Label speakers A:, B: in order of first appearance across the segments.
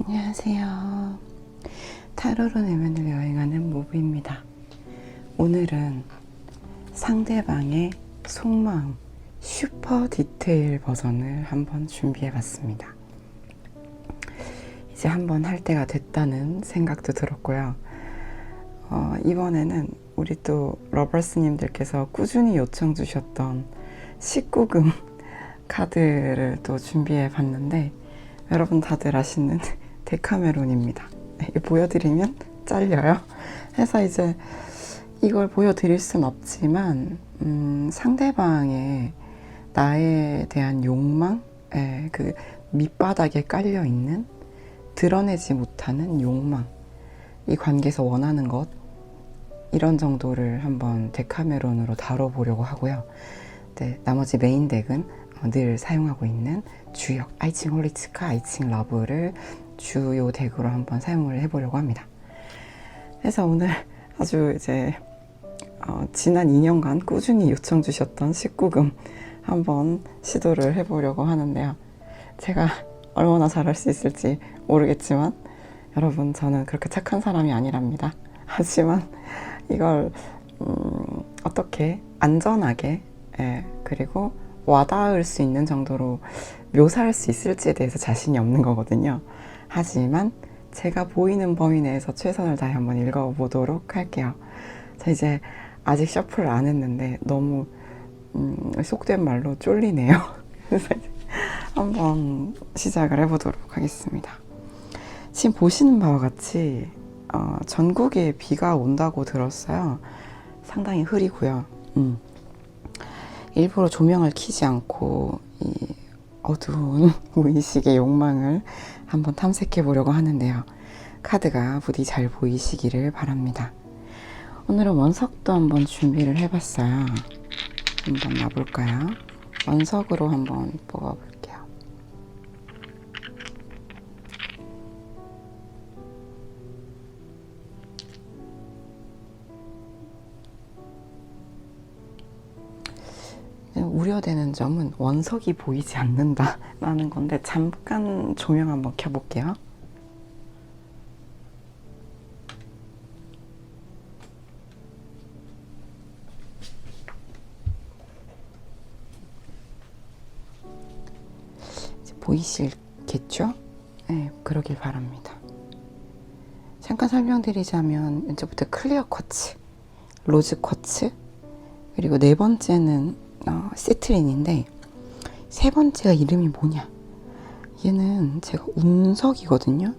A: 안녕하세요. 타로로 내면을 여행하는 모브입니다. 오늘은 상대방의 속마음 슈퍼 디테일 버전을 한번 준비해 봤습니다. 이제 한번 할 때가 됐다는 생각도 들었고요. 이번에는 우리 또 러버스님들께서 꾸준히 요청 주셨던 19금 카드를 또 준비해 봤는데, 여러분 다들 아시는 데카메론입니다. 보여드리면 잘려요. 그래서 이제 이걸 보여드릴 순 없지만 상대방의 나에 대한 욕망, 그 밑바닥에 깔려있는 드러내지 못하는 욕망, 이 관계에서 원하는 것, 이런 정도를 한번 데카메론으로 다뤄보려고 하고요. 네, 나머지 메인 덱은 늘 사용하고 있는 주역 아이칭 홀리츠카, 아이칭 러브를 주요 덱으로 한번 사용을 해보려고 합니다. 그래서 오늘 아주 이제 지난 2년간 꾸준히 요청 주셨던 19금 한번 시도를 해보려고 하는데요. 제가 얼마나 잘할 수 있을지 모르겠지만, 여러분, 저는 그렇게 착한 사람이 아니랍니다. 하지만 이걸 어떻게 안전하게, 그리고 와닿을 수 있는 정도로 묘사할 수 있을지에 대해서 자신이 없는 거거든요. 하지만 제가 보이는 범위 내에서 최선을 다해 한번 읽어보도록 할게요. 자, 이제 아직 셔플을 안 했는데 너무 속된 말로 쫄리네요. 그래서 한번 시작을 해보도록 하겠습니다. 지금 보시는 바와 같이 전국에 비가 온다고 들었어요. 상당히 흐리고요. 일부러 조명을 켜지 않고 이 어두운 무의식의 욕망을 한번 탐색해 보려고 하는데요. 카드가 부디 잘 보이시기를 바랍니다. 오늘은 원석도 한번 준비를 해봤어요. 한번 놔볼까요? 원석으로 한번 뽑아볼게요. 우려되는 점은 원석이 보이지 않는다라는 건데, 잠깐 조명 한번 켜볼게요. 보이시겠죠? 네, 그러길 바랍니다. 잠깐 설명드리자면, 이제부터 클리어 쿼츠, 로즈 쿼츠, 그리고 네 번째는 시트린인데, 세 번째가 이름이 뭐냐? 얘는 제가 운석이거든요.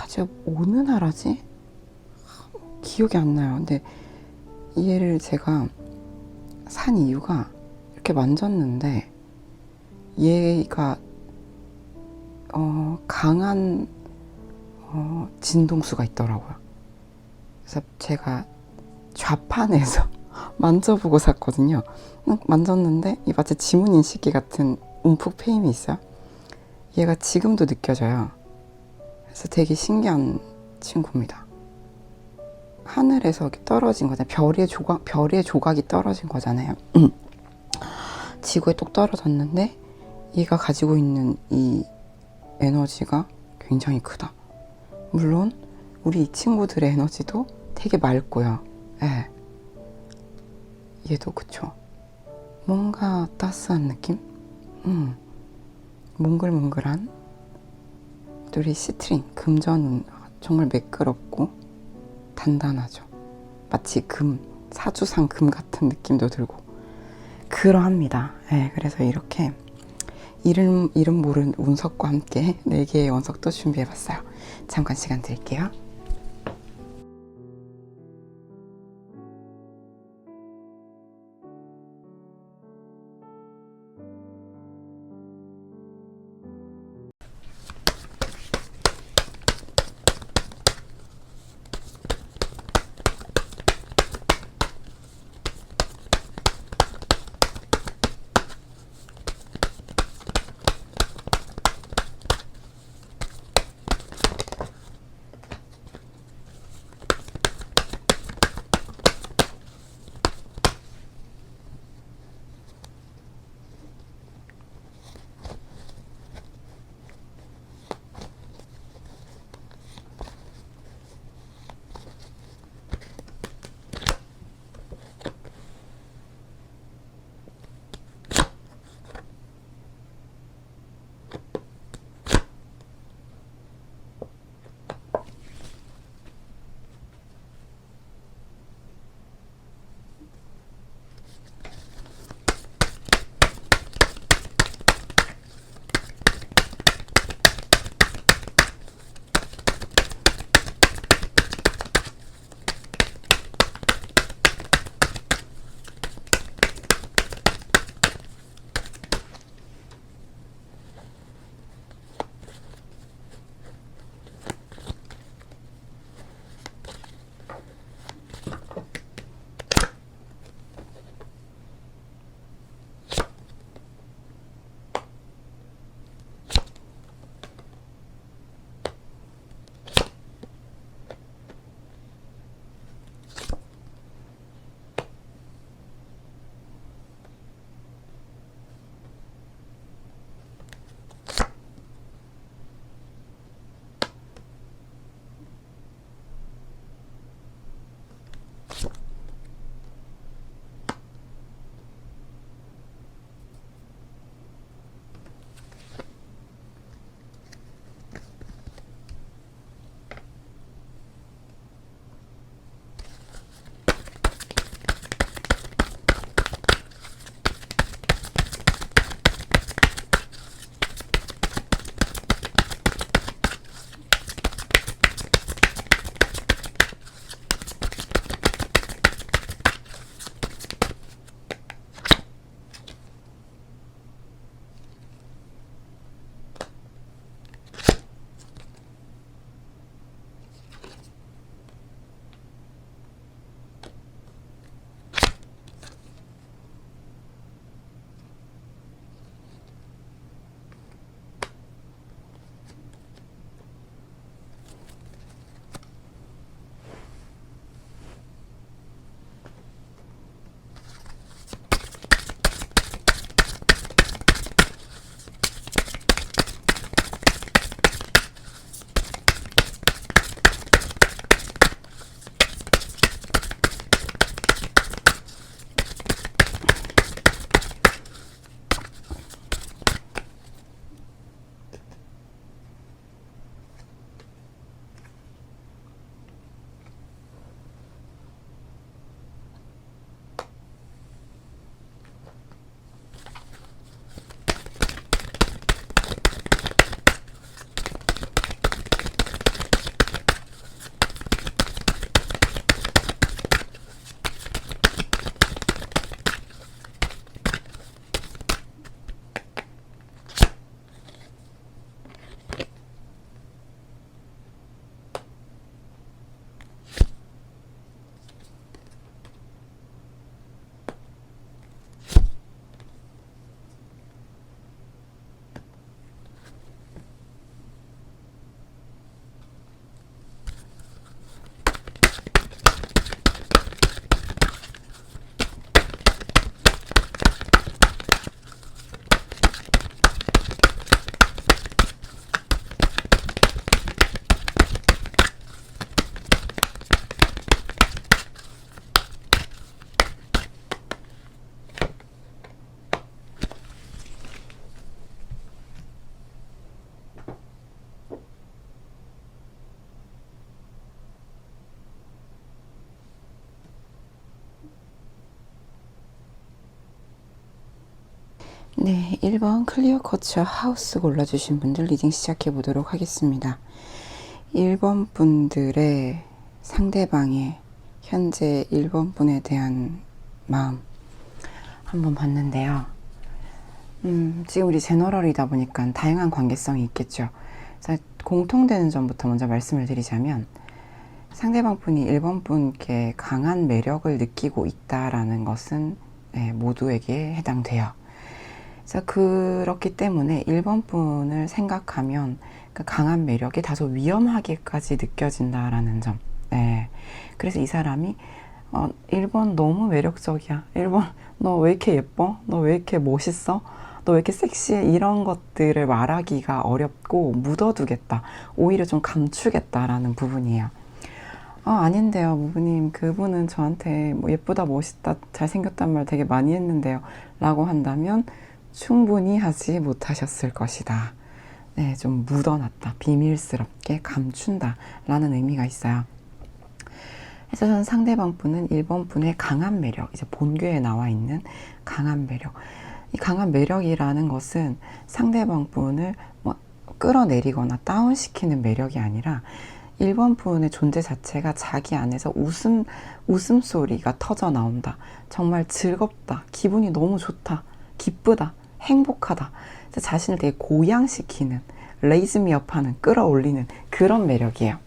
A: 제가 어느 나라지? 기억이 안 나요. 근데 얘를 제가 산 이유가, 이렇게 만졌는데 얘가 강한 진동수가 있더라고요. 그래서 제가 좌판에서 만져보고 샀거든요. 만졌는데 이 마치 지문 인식기 같은 움푹 패임이 있어요. 얘가 지금도 느껴져요. 그래서 되게 신기한 친구입니다. 하늘에서 떨어진 거잖아요. 별의 조각이 떨어진 거잖아요. 지구에 똑 떨어졌는데 얘가 가지고 있는 이 에너지가 굉장히 크다. 물론 우리 이 친구들의 에너지도 되게 맑고요. 네. 얘도 그쵸. 뭔가 따스한 느낌? 몽글몽글한. 우리 시트린, 금전은 정말 매끄럽고 단단하죠. 마치 금, 사주상 금 같은 느낌도 들고 그러합니다. 네, 그래서 이렇게 이름 모르는 운석과 함께 4개의 원석도 준비해봤어요. 잠깐 시간 드릴게요. 네, 1번 클리어 커처 하우스 골라주신 분들 리딩 시작해 보도록 하겠습니다. 1번 분들의 상대방의 현재 1번 분에 대한 마음 한번 봤는데요. 지금 우리 제너럴이다 보니까 다양한 관계성이 있겠죠. 그래서 공통되는 점부터 먼저 말씀을 드리자면 상대방 분이 1번 분께 강한 매력을 느끼고 있다라는 것은 모두에게 해당돼요. 그래서 그렇기 때문에 1번 분을 생각하면 그 강한 매력이 다소 위험하게까지 느껴진다라는 점. 네. 그래서 이 사람이 1번 너무 매력적이야. 1번 너 왜 이렇게 예뻐? 너 왜 이렇게 멋있어? 너 왜 이렇게 섹시해? 이런 것들을 말하기가 어렵고 묻어두겠다. 오히려 좀 감추겠다라는 부분이에요. 아닌데요, 부부님. 그분은 저한테 뭐 예쁘다, 멋있다, 잘생겼단 말 되게 많이 했는데요. 라고 한다면 충분히 하지 못하셨을 것이다. 네, 좀 묻어놨다. 비밀스럽게 감춘다. 라는 의미가 있어요. 그래서 저는 상대방 분은 1번 분의 강한 매력, 이제 본교에 나와 있는 강한 매력. 이 강한 매력이라는 것은 상대방 분을 뭐 끌어내리거나 다운시키는 매력이 아니라 1번 분의 존재 자체가 자기 안에서 웃음소리가 터져 나온다. 정말 즐겁다. 기분이 너무 좋다. 기쁘다. 행복하다. 자신을 되게 고양시키는, 레이즈미업 하는, 끌어올리는 그런 매력이에요.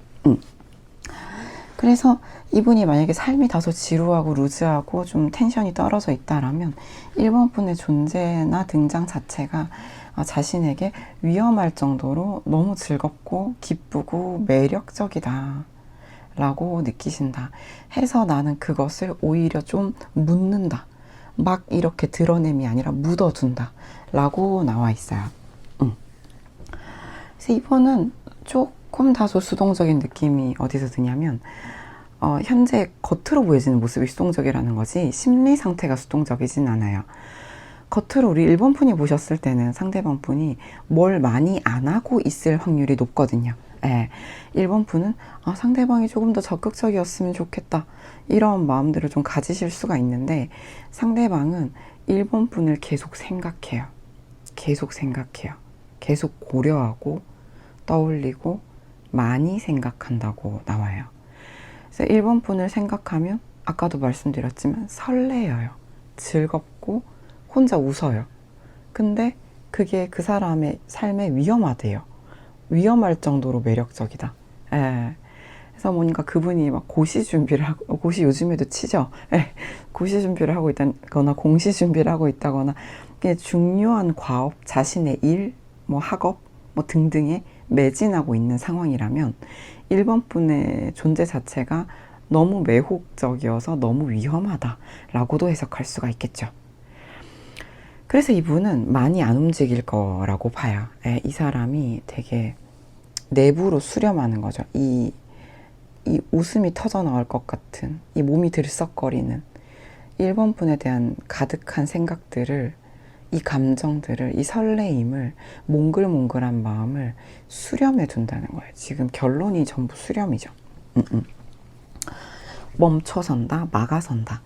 A: 그래서 이분이 만약에 삶이 다소 지루하고 루즈하고 좀 텐션이 떨어져 있다라면 1번 분의 존재나 등장 자체가 자신에게 위험할 정도로 너무 즐겁고 기쁘고 매력적이다 라고 느끼신다 해서 나는 그것을 오히려 좀 묻는다, 막 이렇게 드러냄이 아니라 묻어둔다 라고 나와 있어요. 그래서 이번은 조금 다소 수동적인 느낌이 어디서 드냐면 현재 겉으로 보여지는 모습이 수동적이라는 거지 심리 상태가 수동적이진 않아요. 겉으로 우리 1번 분이 보셨을 때는 상대방 분이 뭘 많이 안 하고 있을 확률이 높거든요. 1번 분은 상대방이 조금 더 적극적이었으면 좋겠다 이런 마음들을 좀 가지실 수가 있는데 상대방은 1번 분을 계속 생각해요. 계속 고려하고 떠올리고 많이 생각한다고 나와요. 그래서 1번 분을 생각하면 아까도 말씀드렸지만 설레어요. 즐겁고 혼자 웃어요. 근데 그게 그 사람의 삶에 위험하대요. 위험할 정도로 매력적이다. 그래서 뭔가 그분이 막 고시 준비를 하고, 고시 요즘에도 치죠. 고시 준비를 하고 있다거나 공시 준비를 하고 있다거나 중요한 과업, 자신의 일, 뭐 학업, 뭐 등등에 매진하고 있는 상황이라면 1번 분의 존재 자체가 너무 매혹적이어서 너무 위험하다라고도 해석할 수가 있겠죠. 그래서 이분은 많이 안 움직일 거라고 봐요. 이 사람이 되게 내부로 수렴하는 거죠. 이 웃음이 터져 나올 것 같은, 이 몸이 들썩거리는 1번 분에 대한 가득한 생각들을, 이 감정들을, 이 설레임을, 몽글몽글한 마음을 수렴해 둔다는 거예요. 지금 결론이 전부 수렴이죠. 멈춰선다, 막아선다.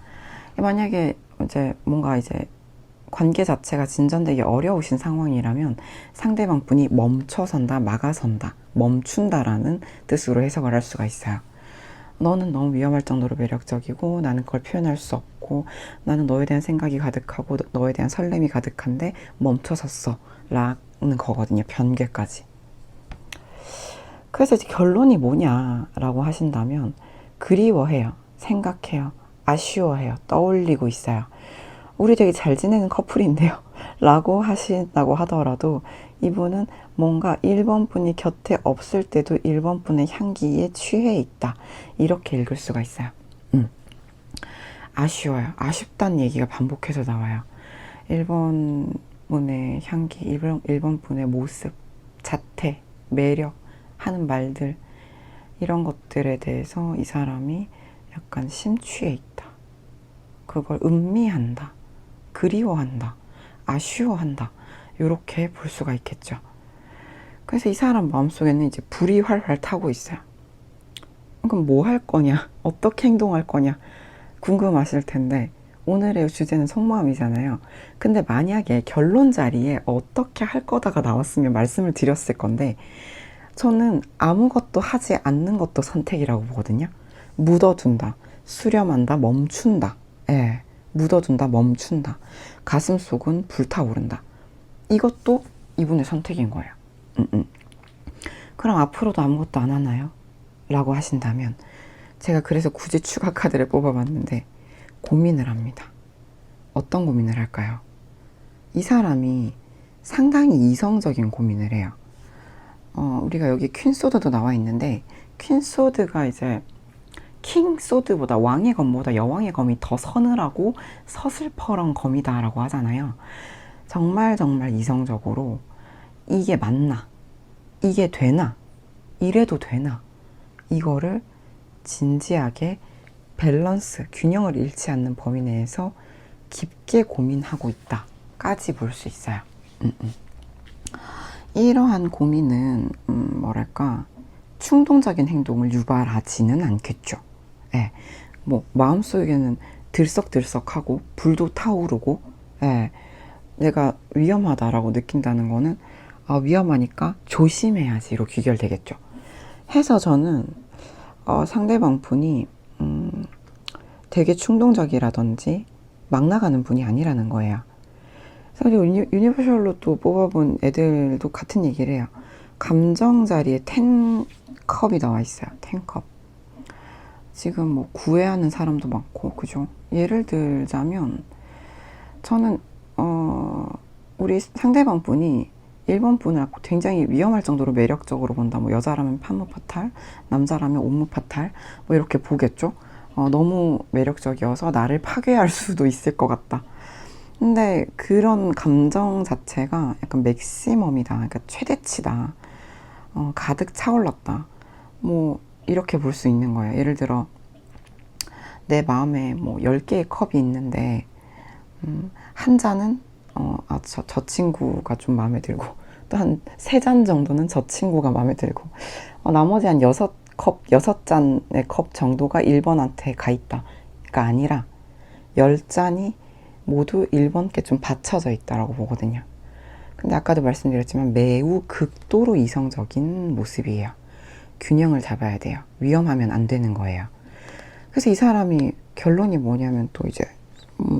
A: 만약에 뭔가 관계 자체가 진전되기 어려우신 상황이라면 상대방 분이 멈춰선다, 막아선다, 멈춘다라는 뜻으로 해석을 할 수가 있어요. 너는 너무 위험할 정도로 매력적이고 나는 그걸 표현할 수 없고 나는 너에 대한 생각이 가득하고 너에 대한 설렘이 가득한데 멈춰섰어 라는 거거든요. 변개까지. 그래서 이제 결론이 뭐냐라고 하신다면 그리워해요. 생각해요. 아쉬워해요. 떠올리고 있어요. 우리 되게 잘 지내는 커플인데요 라고 하신다고 하더라도 이분은 뭔가 1번 분이 곁에 없을 때도 1번 분의 향기에 취해 있다 이렇게 읽을 수가 있어요. 아쉬워요. 아쉽다는 얘기가 반복해서 나와요. 1번 분의 향기, 1번 분의 모습, 자태, 매력, 하는 말들 이런 것들에 대해서 이 사람이 약간 심취해 있다. 그걸 음미한다. 그리워한다. 아쉬워한다. 이렇게 볼 수가 있겠죠. 그래서 이 사람 마음속에는 이제 불이 활활 타고 있어요. 그럼 뭐 할 거냐? 어떻게 행동할 거냐? 궁금하실 텐데 오늘의 주제는 속마음이잖아요. 근데 만약에 결론 자리에 어떻게 할 거다가 나왔으면 말씀을 드렸을 건데, 저는 아무것도 하지 않는 것도 선택이라고 보거든요. 묻어둔다, 수렴한다, 멈춘다. 예, 묻어둔다, 멈춘다. 가슴속은 불타오른다. 이것도 이분의 선택인 거예요. 그럼 앞으로도 아무것도 안 하나요? 라고 하신다면, 제가 그래서 굳이 추가 카드를 뽑아봤는데 고민을 합니다. 어떤 고민을 할까요? 이 사람이 상당히 이성적인 고민을 해요. 우리가 여기 퀸소드도 나와 있는데, 퀸소드가 이제 킹소드보다, 왕의 검보다 여왕의 검이 더 서늘하고 서슬퍼런 검이다 라고 하잖아요. 정말 정말 이성적으로 이게 맞나? 이게 되나? 이래도 되나? 이거를 진지하게 밸런스, 균형을 잃지 않는 범위 내에서 깊게 고민하고 있다까지 볼 수 있어요. 이러한 고민은 뭐랄까, 충동적인 행동을 유발하지는 않겠죠. 예, 뭐 마음속에는 들썩들썩하고 불도 타오르고, 예, 내가 위험하다라고 느낀다는 거는 위험하니까 조심해야지로 귀결되겠죠. 해서 저는 상대방 분이 되게 충동적이라든지 막 나가는 분이 아니라는 거예요. 그리고 유니버셜로 또 뽑아본 애들도 같은 얘기를 해요. 감정 자리에 10컵이 나와 있어요. 10컵. 지금 뭐 구애하는 사람도 많고, 그죠? 예를 들자면, 저는 우리 상대방 분이 1번 분을 굉장히 위험할 정도로 매력적으로 본다. 뭐 여자라면 판무파탈, 남자라면 옴무파탈, 뭐 이렇게 보겠죠. 너무 매력적이어서 나를 파괴할 수도 있을 것 같다. 근데 그런 감정 자체가 약간 맥시멈이다. 그러니까 최대치다. 가득 차올랐다. 뭐 이렇게 볼 수 있는 거예요. 예를 들어 내 마음에 뭐 10개의 컵이 있는데 한 잔은 저 친구가 좀 마음에 들고, 또 한 3잔 정도는 저 친구가 마음에 들고, 나머지 한 6잔의 컵 정도가 1번한테 가 있다. 가 아니라 10잔이 모두 1번께 좀 받쳐져 있다라고 보거든요. 근데 아까도 말씀드렸지만 매우 극도로 이성적인 모습이에요. 균형을 잡아야 돼요. 위험하면 안 되는 거예요. 그래서 이 사람이 결론이 뭐냐면, 또 이제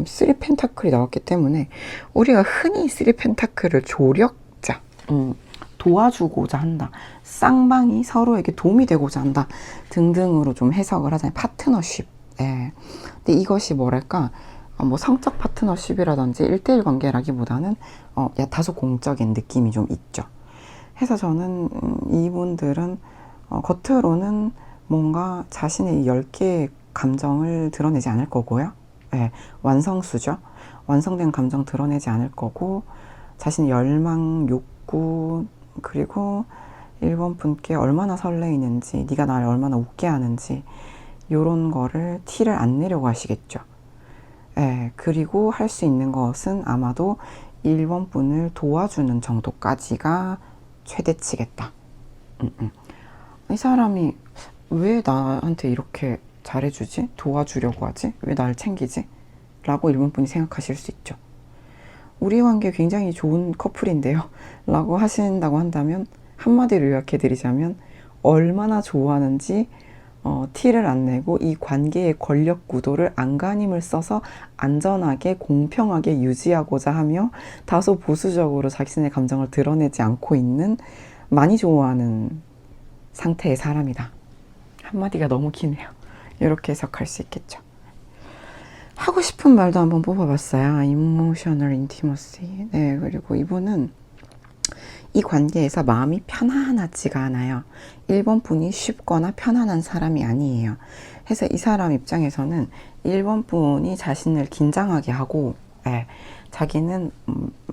A: 3 펜타클이 나왔기 때문에, 우리가 흔히 3 펜타클을 조력자, 도와주고자 한다, 쌍방이 서로에게 도움이 되고자 한다 등등으로 좀 해석을 하잖아요. 파트너십. 예. 근데 이것이 뭐랄까, 뭐 성적 파트너십이라든지 1대1 관계라기보다는 다소 공적인 느낌이 좀 있죠. 해서 저는 이분들은 겉으로는 뭔가 자신의 10개의 감정을 드러내지 않을 거고요. 네, 완성수죠. 완성된 감정 드러내지 않을 거고, 자신의 열망, 욕구, 그리고 1번 분께 얼마나 설레이는지, 네가 나를 얼마나 웃게 하는지, 요런 거를 티를 안 내려고 하시겠죠. 예, 그리고 할 수 있는 것은 아마도 1번 분을 도와주는 정도까지가 최대치겠다. 이 사람이 왜 나한테 이렇게 잘해주지? 도와주려고 하지? 왜 나를 챙기지? 라고 1번 분이 생각하실 수 있죠. 우리 관계 굉장히 좋은 커플인데요 라고 하신다고 한다면, 한마디로 요약해드리자면, 얼마나 좋아하는지 티를 안 내고 이 관계의 권력 구도를 안간힘을 써서 안전하게 공평하게 유지하고자 하며 다소 보수적으로 자신의 감정을 드러내지 않고 있는, 많이 좋아하는 상태의 사람이다. 한마디가 너무 기네요. 이렇게 해석할 수 있겠죠. 하고 싶은 말도 한번 뽑아봤어요. Emotional Intimacy. 네, 그리고 이분은 이 관계에서 마음이 편안하지가 않아요. 1번 분이 쉽거나 편안한 사람이 아니에요. 그래서 이 사람 입장에서는 1번 분이 자신을 긴장하게 하고, 자기는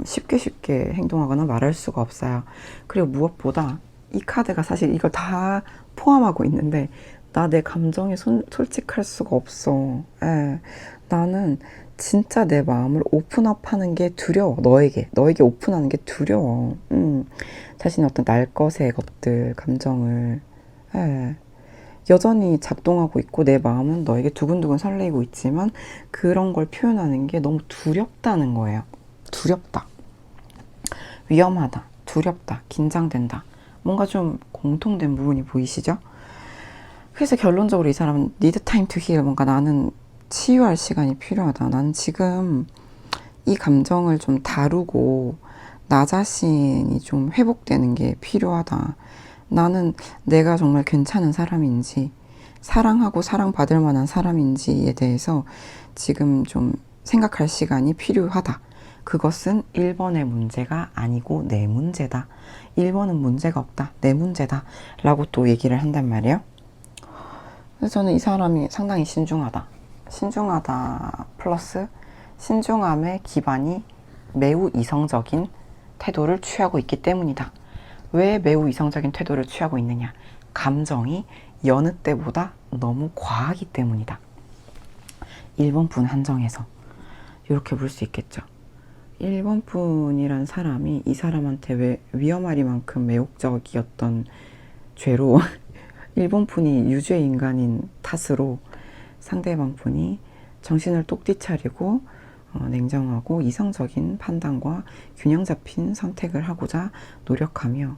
A: 쉽게 행동하거나 말할 수가 없어요. 그리고 무엇보다 이 카드가 사실 이걸 다 포함하고 있는데, 나 내 감정에 솔직할 수가 없어. 나는 진짜 내 마음을 오픈업하는 게 두려워. 너에게 오픈하는 게 두려워. 자신의 어떤 날 것의 것들, 감정을. 여전히 작동하고 있고 내 마음은 너에게 두근두근 설레이고 있지만 그런 걸 표현하는 게 너무 두렵다는 거예요. 두렵다, 위험하다, 두렵다, 긴장된다. 뭔가 좀 공통된 부분이 보이시죠? 그래서 결론적으로 이 사람은 need time to heal, 뭔가 나는 치유할 시간이 필요하다. 나는 지금 이 감정을 좀 다루고 나 자신이 좀 회복되는 게 필요하다. 나는 내가 정말 괜찮은 사람인지, 사랑하고 사랑받을 만한 사람인지에 대해서 지금 좀 생각할 시간이 필요하다. 그것은 1번의 문제가 아니고 내 문제다. 1번은 문제가 없다. 내 문제다. 라고 또 얘기를 한단 말이에요. 그래서 저는 이 사람이 상당히 신중하다. 신중하다 플러스 신중함의 기반이 매우 이성적인 태도를 취하고 있기 때문이다. 왜 매우 이성적인 태도를 취하고 있느냐? 감정이 여느 때보다 너무 과하기 때문이다. 1번 분 한정해서 이렇게 볼 수 있겠죠. 1번 분이란 사람이 이 사람한테 왜 위험하리만큼 매혹적이었던 죄로 1번 분이 유죄 인간인 탓으로 상대방 분이 정신을 똑띠 차리고 냉정하고 이성적인 판단과 균형 잡힌 선택을 하고자 노력하며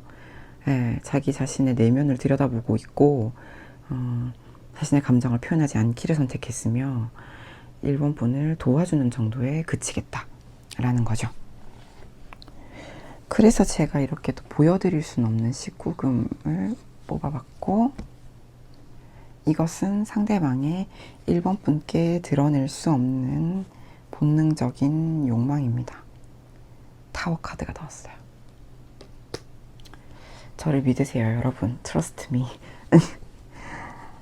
A: 자기 자신의 내면을 들여다보고 있고 자신의 감정을 표현하지 않기를 선택했으며 1번 분을 도와주는 정도에 그치겠다 라는 거죠. 그래서 제가 이렇게 또 보여드릴 수는 없는 19금을 뽑아봤고, 이것은 상대방의 1번 분께 드러낼 수 없는 본능적인 욕망입니다. 타워 카드가 나왔어요. 저를 믿으세요, 여러분. Trust me.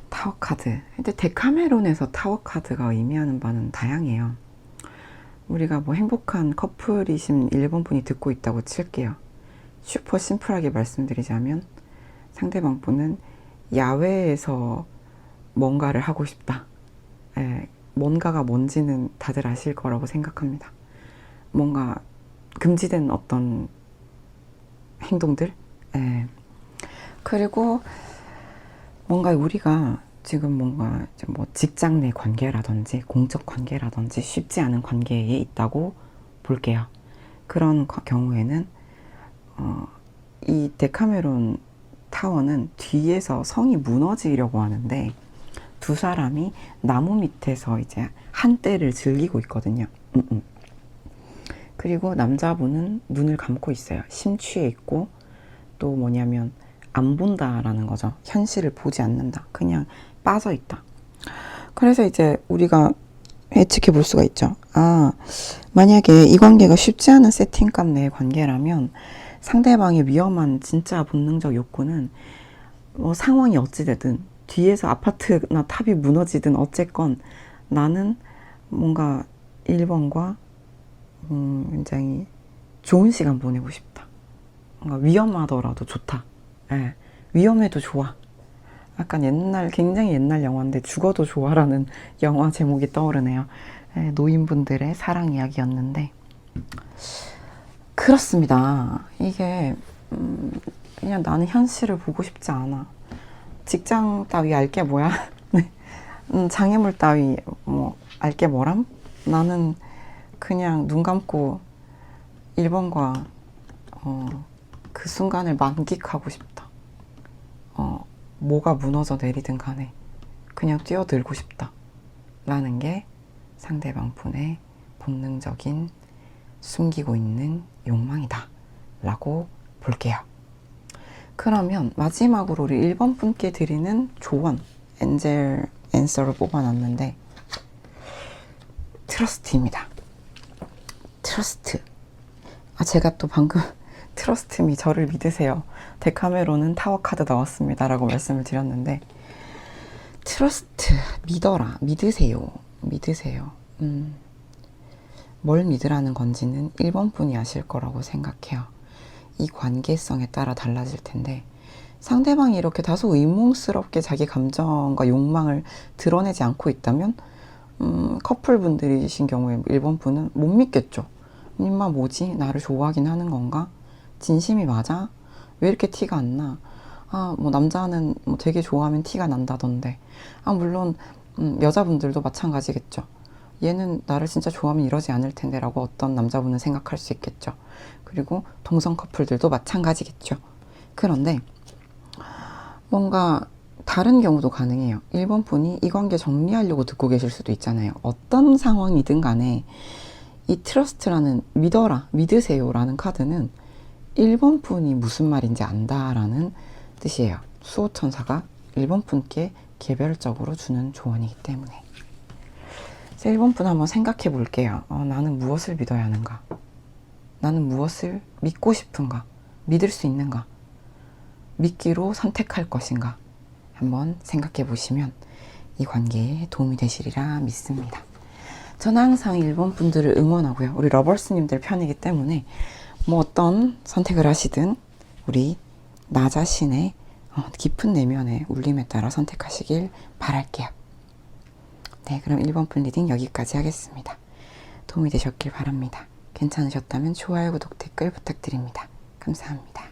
A: 타워 카드. 근데 데카메론에서 타워 카드가 의미하는 바는 다양해요. 우리가 뭐 행복한 커플이신 1번 분이 듣고 있다고 칠게요. 슈퍼 심플하게 말씀드리자면 상대방 분은 야외에서 뭔가를 하고 싶다. 뭔가가 뭔지는 다들 아실 거라고 생각합니다. 뭔가 금지된 어떤 행동들. 그리고 뭔가 우리가 지금 뭔가 뭐 직장 내 관계라든지 공적 관계라든지 쉽지 않은 관계에 있다고 볼게요. 그런 경우에는 이 데카메론 타워는 뒤에서 성이 무너지려고 하는데 두 사람이 나무 밑에서 이제 한때를 즐기고 있거든요. 그리고 남자분은 눈을 감고 있어요. 심취해 있고 또 뭐냐면 안 본다라는 거죠. 현실을 보지 않는다. 그냥 빠져 있다. 그래서 이제 우리가 예측해 볼 수가 있죠. 만약에 이 관계가 쉽지 않은 세팅값 내의 관계라면 상대방의 위험한 진짜 본능적 욕구는 뭐 상황이 어찌되든 뒤에서 아파트나 탑이 무너지든 어쨌건 나는 뭔가 1번과 굉장히 좋은 시간 보내고 싶다. 뭔가 위험하더라도 좋다. 위험해도 좋아. 약간 굉장히 옛날 영화인데 죽어도 좋아라는 영화 제목이 떠오르네요. 노인분들의 사랑 이야기였는데 그렇습니다. 이게 그냥 나는 현실을 보고 싶지 않아. 직장 따위 알게 뭐야? 장애물 따위 뭐 알게 뭐람? 나는 그냥 눈 감고 1번과 그 순간을 만끽하고 싶다. 뭐가 무너져 내리든 간에 그냥 뛰어들고 싶다. 라는 게 상대방 분의 본능적인 숨기고 있는 욕망이다. 라고 볼게요. 그러면 마지막으로 우리 1번 분께 드리는 조언, 엔젤 앤서를 뽑아놨는데 트러스트입니다. 트러스트. 제가 또 방금 트러스트미 저를 믿으세요. 데카메론은 타워 카드 나왔습니다. 라고 말씀을 드렸는데 트러스트, 믿어라, 믿으세요. 믿으세요. 뭘 믿으라는 건지는 1번 분이 아실 거라고 생각해요. 이 관계성에 따라 달라질 텐데 상대방이 이렇게 다소 의문스럽게 자기 감정과 욕망을 드러내지 않고 있다면 커플분들이신 경우에 1번 분은 못 믿겠죠. 임마 뭐지? 나를 좋아하긴 하는 건가? 진심이 맞아? 왜 이렇게 티가 안 나? 아, 뭐 남자는 뭐 되게 좋아하면 티가 난다던데. 아, 물론 여자분들도 마찬가지겠죠. 얘는 나를 진짜 좋아하면 이러지 않을 텐데 라고 어떤 남자분은 생각할 수 있겠죠. 그리고 동성 커플들도 마찬가지겠죠. 그런데 뭔가 다른 경우도 가능해요. 1번 분이 이 관계 정리하려고 듣고 계실 수도 있잖아요. 어떤 상황이든 간에 이 트러스트라는 믿어라, 믿으세요 라는 카드는 1번 분이 무슨 말인지 안다라는 뜻이에요. 수호천사가 1번 분께 개별적으로 주는 조언이기 때문에. 1번 분 한번 생각해 볼게요. 나는 무엇을 믿어야 하는가? 나는 무엇을 믿고 싶은가? 믿을 수 있는가? 믿기로 선택할 것인가? 한번 생각해 보시면 이 관계에 도움이 되시리라 믿습니다. 저는 항상 1번 분들을 응원하고요. 우리 러버스님들 편이기 때문에 뭐 어떤 선택을 하시든 우리 나 자신의 깊은 내면의 울림에 따라 선택하시길 바랄게요. 네, 그럼 1번 분 리딩 여기까지 하겠습니다. 도움이 되셨길 바랍니다. 괜찮으셨다면 좋아요, 구독, 댓글 부탁드립니다. 감사합니다.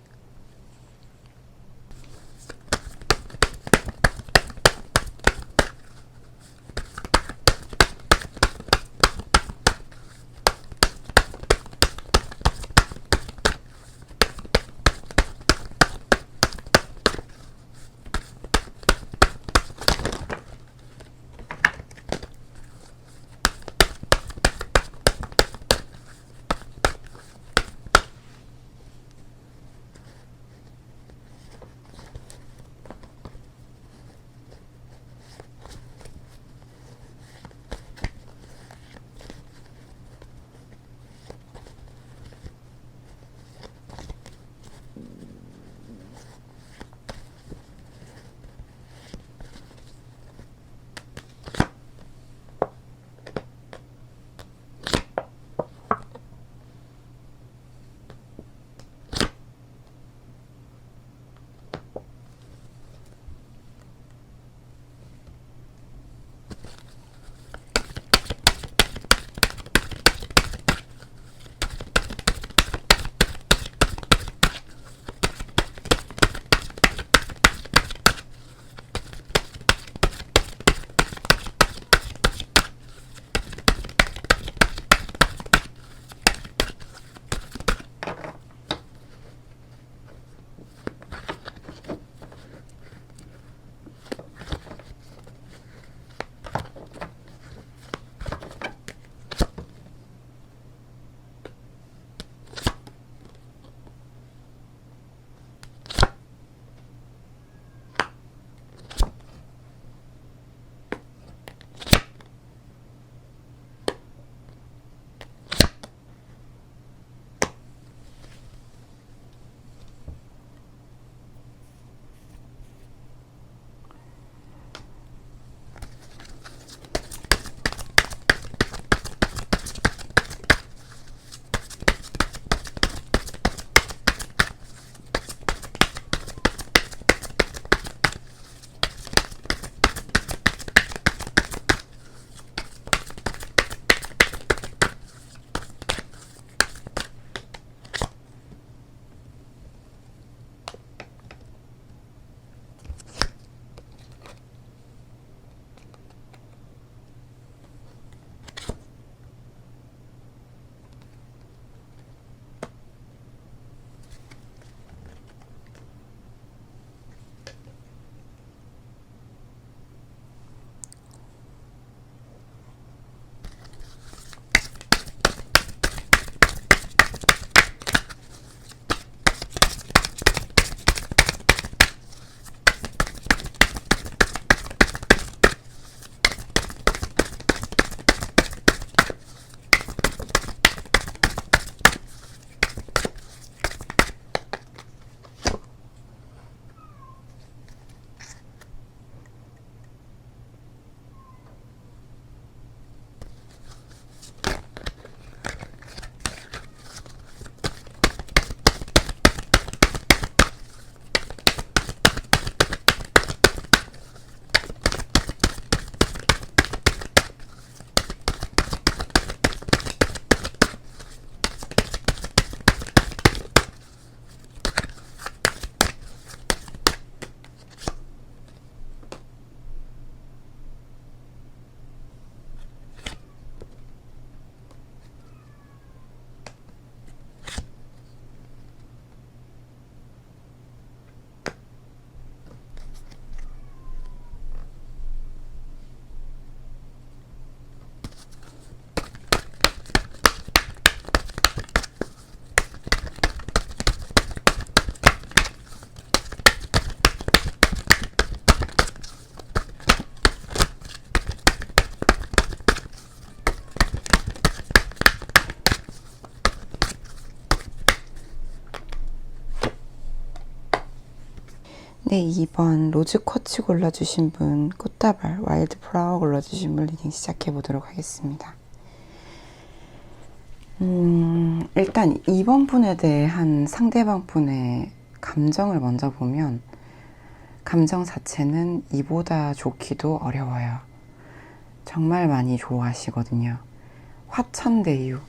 A: 네, 2번 로즈 쿼츠 골라주신 분, 꽃다발, 와일드 플라워 골라주신 분 리딩 시작해보도록 하겠습니다. 일단 2번 분에 대한 상대방 분의 감정을 먼저 보면 감정 자체는 이보다 좋기도 어려워요. 정말 많이 좋아하시거든요. 화천대유.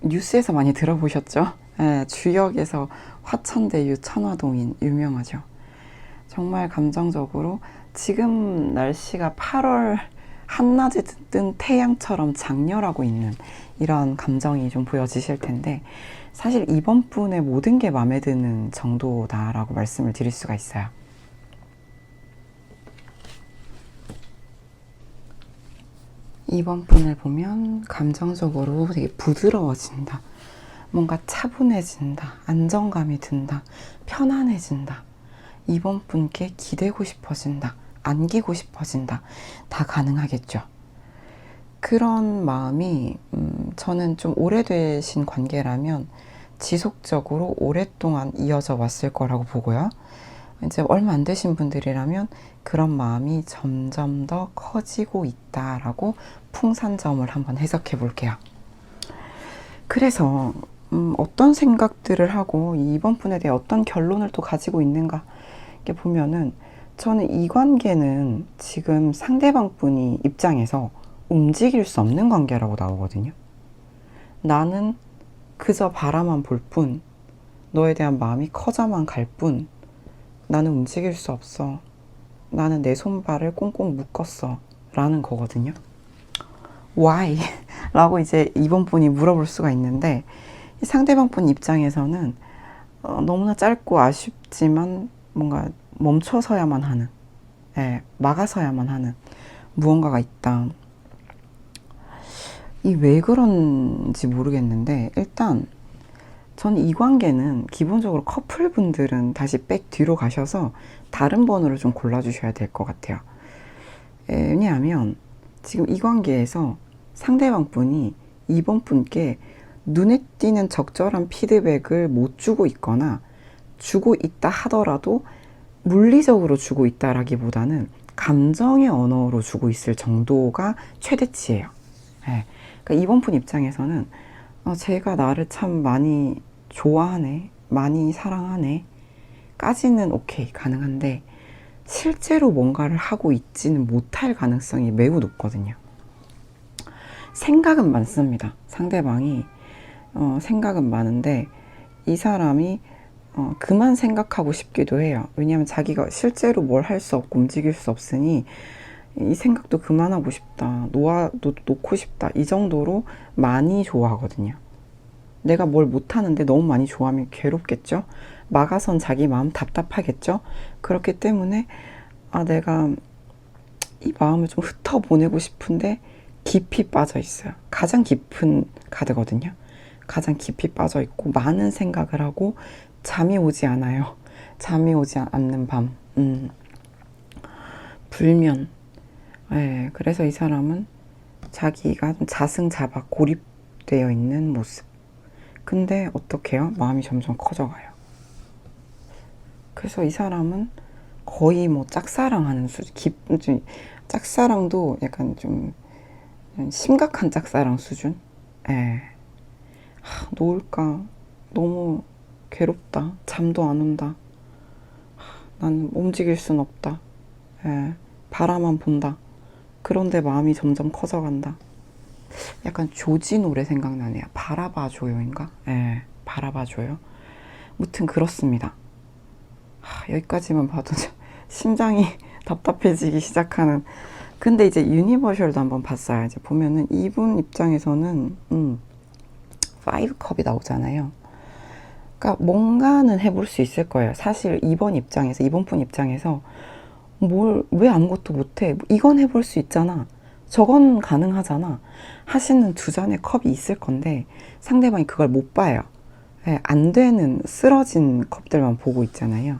A: 뉴스에서 많이 들어보셨죠? 네, 주역에서 화천대유 천화동인 유명하죠. 정말 감정적으로 지금 날씨가 8월 한낮에 뜬 태양처럼 장렬하고 있는 이런 감정이 좀 보여지실 텐데 사실 이번 분의 모든 게 마음에 드는 정도다라고 말씀을 드릴 수가 있어요. 이번 분을 보면 감정적으로 되게 부드러워진다. 뭔가 차분해진다. 안정감이 든다. 편안해진다. 이번 분께 기대고 싶어진다. 안기고 싶어진다. 다 가능하겠죠. 그런 마음이 저는 좀 오래되신 관계라면 지속적으로 오랫동안 이어져 왔을 거라고 보고요. 이제 얼마 안 되신 분들이라면 그런 마음이 점점 더 커지고 있다라고 풍산점을 한번 해석해 볼게요. 그래서 어떤 생각들을 하고 이번 분에 대해 어떤 결론을 또 가지고 있는가 이렇게 보면은 저는 이 관계는 지금 상대방 분이 입장에서 움직일 수 없는 관계라고 나오거든요. 나는 그저 바라만 볼 뿐, 너에 대한 마음이 커져만 갈 뿐, 나는 움직일 수 없어. 나는 내 손발을 꽁꽁 묶었어. 라는 거거든요. Why? 라고 이제 이번 분이 물어볼 수가 있는데 상대방 분 입장에서는 너무나 짧고 아쉽지만 뭔가 멈춰서야만 하는, 막아서야만 하는 무언가가 있다. 이 왜 그런지 모르겠는데 일단 전 이 관계는 기본적으로 커플분들은 다시 백 뒤로 가셔서 다른 번호를 좀 골라주셔야 될 것 같아요. 왜냐하면 지금 이 관계에서 상대방 분이 이번 분께 눈에 띄는 적절한 피드백을 못 주고 있거나 주고 있다 하더라도 물리적으로 주고 있다라기보다는 감정의 언어로 주고 있을 정도가 최대치예요. 그러니까 이번 분 입장에서는 제가 나를 참 많이 좋아하네, 많이 사랑하네 까지는 오케이 가능한데 실제로 뭔가를 하고 있지는 못할 가능성이 매우 높거든요. 생각은 많습니다. 상대방이 생각은 많은데 이 사람이 그만 생각하고 싶기도 해요. 왜냐하면 자기가 실제로 뭘 할 수 없고 움직일 수 없으니 이 생각도 그만하고 싶다. 놓고 싶다. 이 정도로 많이 좋아하거든요. 내가 뭘 못하는데 너무 많이 좋아하면 괴롭겠죠. 막아선 자기 마음 답답하겠죠. 그렇기 때문에 내가 이 마음을 좀 흩어보내고 싶은데 깊이 빠져 있어요. 가장 깊은 카드거든요. 가장 깊이 빠져 있고 많은 생각을 하고 잠이 오지 않아요. 잠이 오지 않는 밤. 불면. 그래서 이 사람은 자기가 좀 자승자박 고립되어 있는 모습. 근데 어떻게 해요? 마음이 점점 커져가요. 그래서 이 사람은 거의 뭐 짝사랑하는 수준, 짝사랑도 약간 좀 심각한 짝사랑 수준? 놓을까? 너무 괴롭다. 잠도 안 온다. 나는 움직일 순 없다. 바라만 본다. 그런데 마음이 점점 커져간다. 약간 조지 노래 생각나네요. 바라봐줘요인가? 바라봐줘요. 무튼 그렇습니다. 여기까지만 봐도 심장이 답답해지기 시작하는. 근데 이제 유니버셜도 한번 봤어요. 이제 보면은 이분 입장에서는 5컵이 나오잖아요. 그러니까 뭔가는 해볼 수 있을 거예요. 사실 이번 분 입장에서 왜 아무것도 못해? 이건 해볼 수 있잖아. 저건 가능하잖아. 하시는 두 잔의 컵이 있을 건데 상대방이 그걸 못 봐요. 안 되는 쓰러진 컵들만 보고 있잖아요.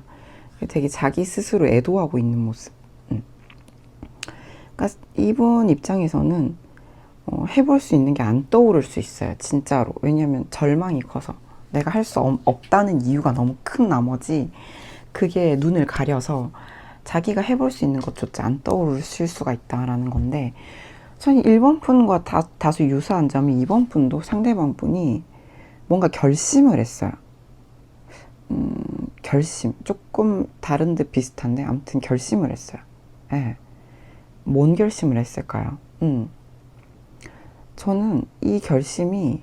A: 되게 자기 스스로 애도하고 있는 모습. 그러니까 이분 입장에서는 해볼 수 있는 게 안 떠오를 수 있어요. 진짜로. 왜냐면 절망이 커서. 내가 할 수 없다는 이유가 너무 큰 나머지 그게 눈을 가려서 자기가 해볼 수 있는 것조차 안 떠오르실 수가 있다라는 건데, 저는 1번 분과 다소 유사한 점이 2번 분도 상대방 분이 뭔가 결심을 했어요. 결심. 조금 다른 듯 비슷한데 아무튼 결심을 했어요. 예. 뭔 결심을 했을까요? 저는 이 결심이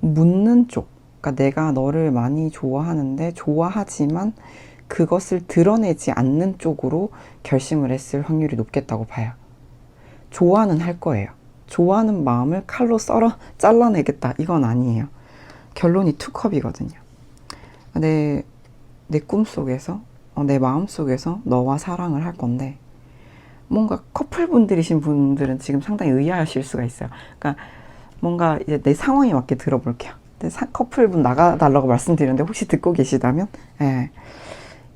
A: 묻는 쪽, 그러니까 내가 너를 많이 좋아하는데 좋아하지만 그것을 드러내지 않는 쪽으로 결심을 했을 확률이 높겠다고 봐요. 좋아는 할 거예요. 좋아하는 마음을 칼로 잘라내겠다, 이건 아니에요. 결론이 투컵이거든요. 내 꿈속에서, 내 마음속에서 너와 사랑을 할 건데, 뭔가 커플분들이신 분들은 지금 상당히 의아하실 수가 있어요. 그러니까 뭔가 이제 내 상황에 맞게 들어볼게요. 커플분 나가달라고 말씀드렸는데 혹시 듣고 계시다면, 예.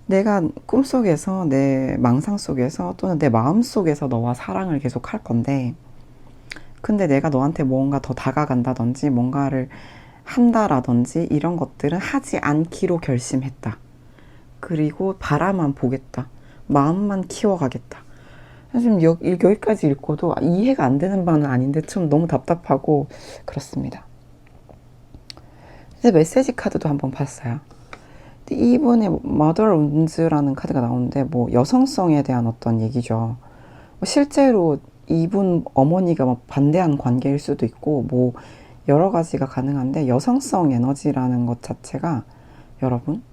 A: 내가 꿈속에서, 내 망상 속에서 또는 내 마음 속에서 너와 사랑을 계속 할 건데, 근데 내가 너한테 뭔가 더 다가간다든지 뭔가를 한다라든지 이런 것들은 하지 않기로 결심했다. 그리고 바라만 보겠다. 마음만 키워가겠다. 지금 여기까지 읽고도 이해가 안 되는 바는 아닌데 좀 너무 답답하고 그렇습니다. 근데 메시지 카드도 한번 봤어요. 근데 이번에 Mother Wounds라는 카드가 나오는데 뭐 여성성에 대한 어떤 얘기죠. 실제로 이분 어머니가 뭐 반대한 관계일 수도 있고 뭐 여러 가지가 가능한데, 여성성 에너지라는 것 자체가 여러분,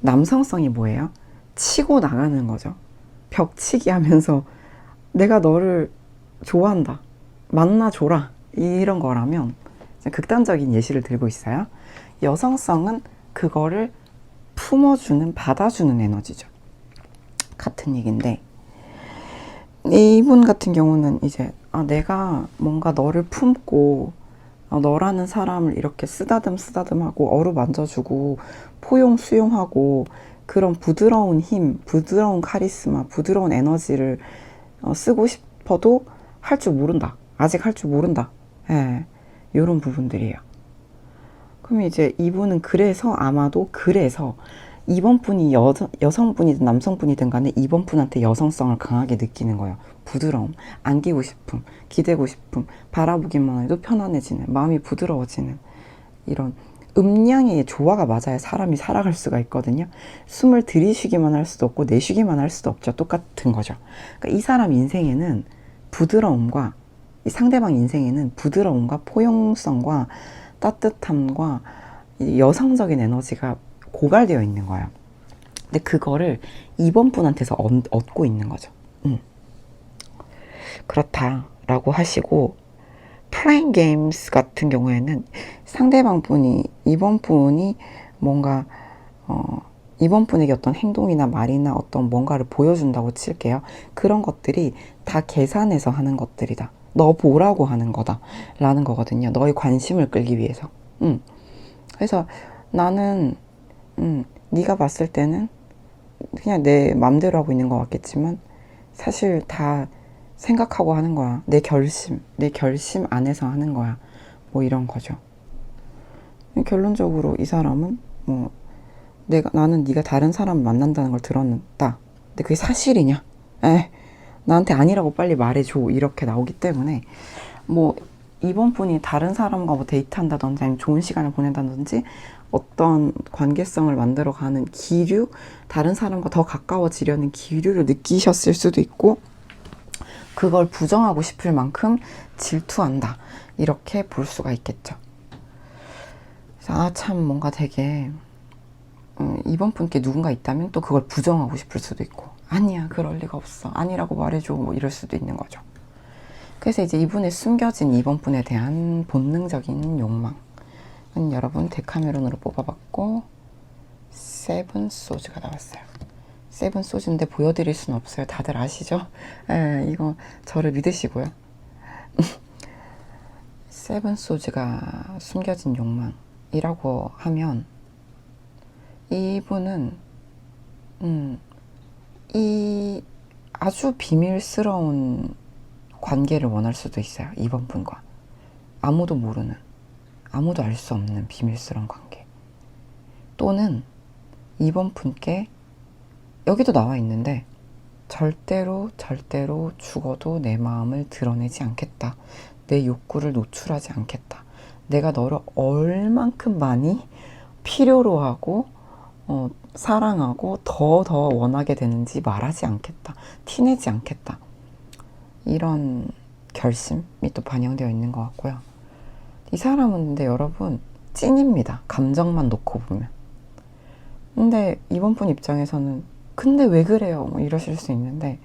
A: 남성성이 뭐예요? 치고 나가는 거죠. 벽치기 하면서 내가 너를 좋아한다, 만나줘라, 이런 거라면, 극단적인 예시를 들고 있어요. 여성성은 그거를 품어주는, 받아주는 에너지죠. 같은 얘기인데, 이분 같은 경우는 이제 내가 뭔가 너를 품고 너라는 사람을 이렇게 쓰다듬하고 어루만져주고 포용 수용하고 그런 부드러운 힘, 부드러운 카리스마, 부드러운 에너지를 쓰고 싶어도 할 줄 모른다. 아직 할 줄 모른다. 예, 이런 부분들이에요. 그럼 이제 이분은 아마도 그래서 2번 분이 여성분이든 남성분이든 간에 2번 분한테 여성성을 강하게 느끼는 거예요. 부드러움, 안기고 싶음, 기대고 싶음, 바라보기만 해도 편안해지는, 마음이 부드러워지는, 이런 음양의 조화가 맞아야 사람이 살아갈 수가 있거든요. 숨을 들이쉬기만 할 수도 없고 내쉬기만 할 수도 없죠. 똑같은 거죠. 그러니까 이 사람 인생에는 부드러움과, 이 상대방 인생에는 부드러움과 포용성과 따뜻함과 여성적인 에너지가 고갈되어 있는 거예요. 근데 그거를 2번 분한테서 얻고 있는 거죠. 그렇다라고 하시고, 플레잉 게임스 같은 경우에는 상대방 분이, 2번 분이 뭔가 2번 분에게 어떤 행동이나 말이나 어떤 뭔가를 보여준다고 칠게요. 그런 것들이 다 계산해서 하는 것들이다. 너 보라고 하는 거다 라는 거거든요. 너의 관심을 끌기 위해서. 그래서 나는 네가 봤을 때는 그냥 내 맘대로 하고 있는 것 같겠지만 사실 다 생각하고 하는 거야. 내 결심 안에서 하는 거야. 뭐 이런 거죠. 결론적으로 이 사람은 뭐 나는 네가 다른 사람 만난다는 걸 들었다. 근데 그게 사실이냐? 나한테 아니라고 빨리 말해줘. 이렇게 나오기 때문에 뭐 이번 분이 다른 사람과 뭐 데이트한다든지 아니면 좋은 시간을 보낸다든지 어떤 관계성을 만들어가는 기류, 다른 사람과 더 가까워지려는 기류를 느끼셨을 수도 있고, 그걸 부정하고 싶을 만큼 질투한다, 이렇게 볼 수가 있겠죠. 참 뭔가 되게 이번 분께 누군가 있다면 또 그걸 부정하고 싶을 수도 있고, 아니야 그럴 리가 없어, 아니라고 말해줘, 뭐 이럴 수도 있는 거죠. 그래서 이제 이분의 숨겨진 이번 분에 대한 본능적인 욕망은 여러분 데카메론으로 뽑아봤고 세븐 소즈가 나왔어요. 세븐 소즈인데 보여드릴 수는 없어요. 다들 아시죠? 이거 저를 믿으시고요. 세븐 소즈가 숨겨진 욕망이라고 하면 이분은 이 아주 비밀스러운 관계를 원할 수도 있어요. 이번 분과 아무도 모르는, 아무도 알 수 없는 비밀스러운 관계, 또는 이번 분께 여기도 나와 있는데 절대로 죽어도 내 마음을 드러내지 않겠다. 내 욕구를 노출하지 않겠다. 내가 너를 얼만큼 많이 필요로 하고 사랑하고 더 원하게 되는지 말하지 않겠다. 티내지 않겠다. 이런 결심이 또 반영되어 있는 것 같고요. 이 사람은 근데 여러분 찐입니다. 감정만 놓고 보면. 근데 이번 분 입장에서는 근데 왜 그래요? 뭐 이러실 수 있는데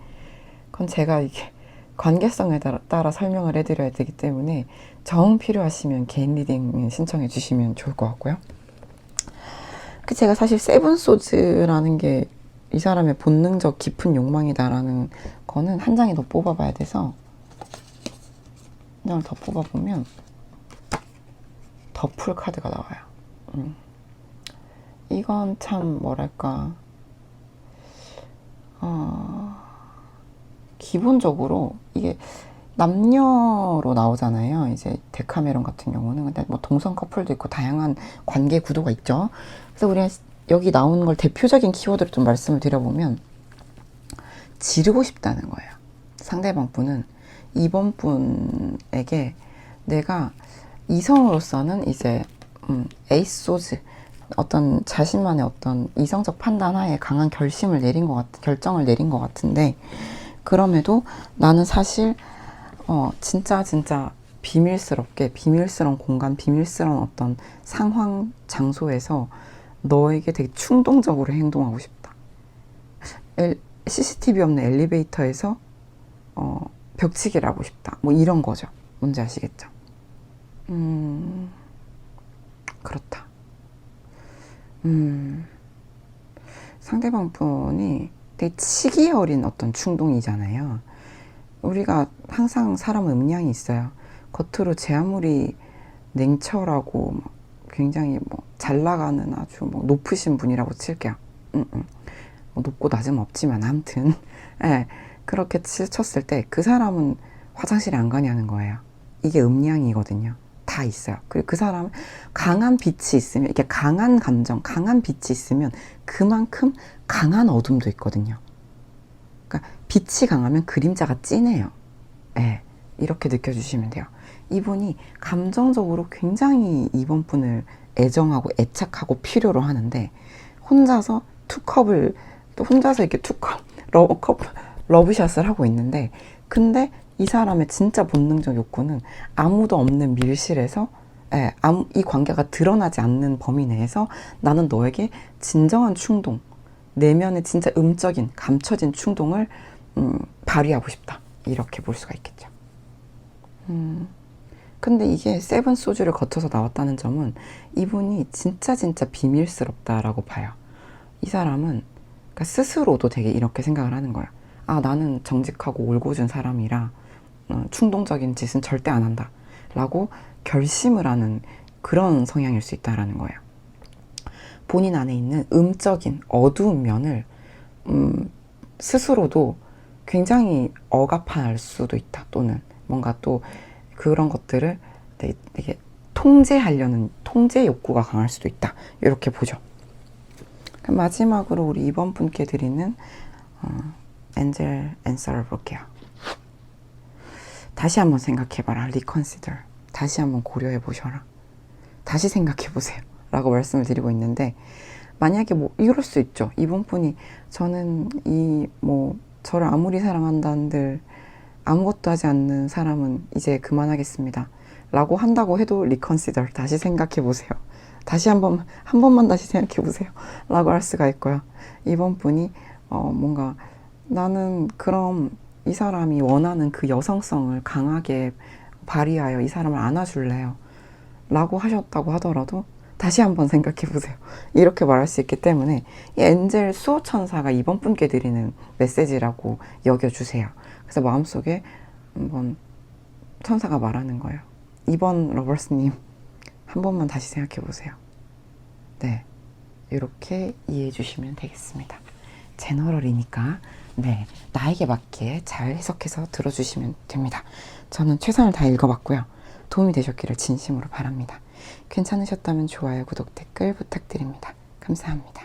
A: 그건 제가 이게 관계성에 따라 설명을 해드려야 되기 때문에 정 필요하시면 개인 리딩 신청해 주시면 좋을 것 같고요. 제가 사실 세븐 소즈라는 게 이 사람의 본능적 깊은 욕망이다라는 거는 한 장이 더 뽑아봐야 돼서 한 장을 더 뽑아보면 더풀 카드가 나와요. 이건 참 뭐랄까 기본적으로 이게 남녀로 나오잖아요. 이제 데카메론 같은 경우는. 근데 뭐 동성 커플도 있고 다양한 관계 구도가 있죠. 그래서 우리가 여기 나오는 걸 대표적인 키워드를 좀 말씀을 드려보면 지르고 싶다는 거예요. 상대방 분은 이번 분에게 내가 이성으로서는 이제 에이스 소즈 어떤 자신만의 어떤 이성적 판단 하에 강한 결심을 내린 것 결정을 내린 것 같은데 그럼에도 나는 사실 진짜 비밀스럽게 비밀스러운 공간, 비밀스러운 어떤 상황, 장소에서 너에게 되게 충동적으로 행동하고 싶다. CCTV 없는 엘리베이터에서 벽치기를 하고 싶다. 뭐 이런 거죠. 뭔지 아시겠죠? 그렇다. 상대방 분이 되게 치기 어린 어떤 충동이잖아요. 우리가 항상 사람은 음량이 있어요. 겉으로 제 아무리 냉철하고 굉장히 잘 나가는 아주 높으신 분이라고 칠게요. 높고 낮은 없지만 아무튼 네, 그렇게 쳤을 때 그 사람은 화장실에 안 가냐는 거예요. 이게 음량이거든요. 다 있어요. 그리고 그 사람은 강한 빛이 있으면 이렇게 강한 감정, 강한 빛이 있으면 그만큼 강한 어둠도 있거든요. 그러니까 빛이 강하면 그림자가 진해요. 네, 이렇게 느껴주시면 돼요. 이분이 감정적으로 굉장히 이번 분을 애정하고 애착하고 필요로 하는데 혼자서 투컵을 또 혼자서 이렇게 투컵 러브샷을 하고 있는데 근데 이 사람의 진짜 본능적 욕구는 아무도 없는 밀실에서 이 관계가 드러나지 않는 범위 내에서 나는 너에게 진정한 충동 내면의 진짜 음적인 감춰진 충동을 발휘하고 싶다 이렇게 볼 수가 있겠죠. 근데 이게 세븐 소주를 거쳐서 나왔다는 점은 이분이 진짜 비밀스럽다라고 봐요. 이 사람은 그러니까 스스로도 되게 이렇게 생각을 하는 거예요. 아, 나는 정직하고 올곧은 사람이라 충동적인 짓은 절대 안 한다 라고 결심을 하는 그런 성향일 수 있다라는 거예요. 본인 안에 있는 음적인 어두운 면을 스스로도 굉장히 억압할 수도 있다. 또는 뭔가 또 그런 것들을 되게 통제하려는 통제 욕구가 강할 수도 있다. 이렇게 보죠. 마지막으로 우리 이번 분께 드리는 엔젤 앤서를 볼게요. 다시 한번 생각해봐라. reconsider. 다시 한번 고려해보셔라. 다시 생각해보세요. 라고 말씀을 드리고 있는데 만약에 이럴 수 있죠. 이번 분이 저는 저를 아무리 사랑한다는들 아무것도 하지 않는 사람은 이제 그만하겠습니다. 라고 한다고 해도 reconsider. 다시 생각해보세요. 다시 한 번만 다시 생각해보세요. 라고 할 수가 있고요. 이번 분이 뭔가 나는 그럼 이 사람이 원하는 그 여성성을 강하게 발휘하여 이 사람을 안아줄래요. 라고 하셨다고 하더라도 다시 한번 생각해보세요. 이렇게 말할 수 있기 때문에 이 엔젤 수호천사가 이번 분께 드리는 메시지라고 여겨주세요. 그래서 마음속에 한번 천사가 말하는 거예요. 이번 러버스님 한 번만 다시 생각해보세요. 네, 이렇게 이해해 주시면 되겠습니다. 제너럴이니까 네, 나에게 맞게 잘 해석해서 들어주시면 됩니다. 저는 최선을 다 읽어봤고요. 도움이 되셨기를 진심으로 바랍니다. 괜찮으셨다면 좋아요, 구독, 댓글 부탁드립니다. 감사합니다.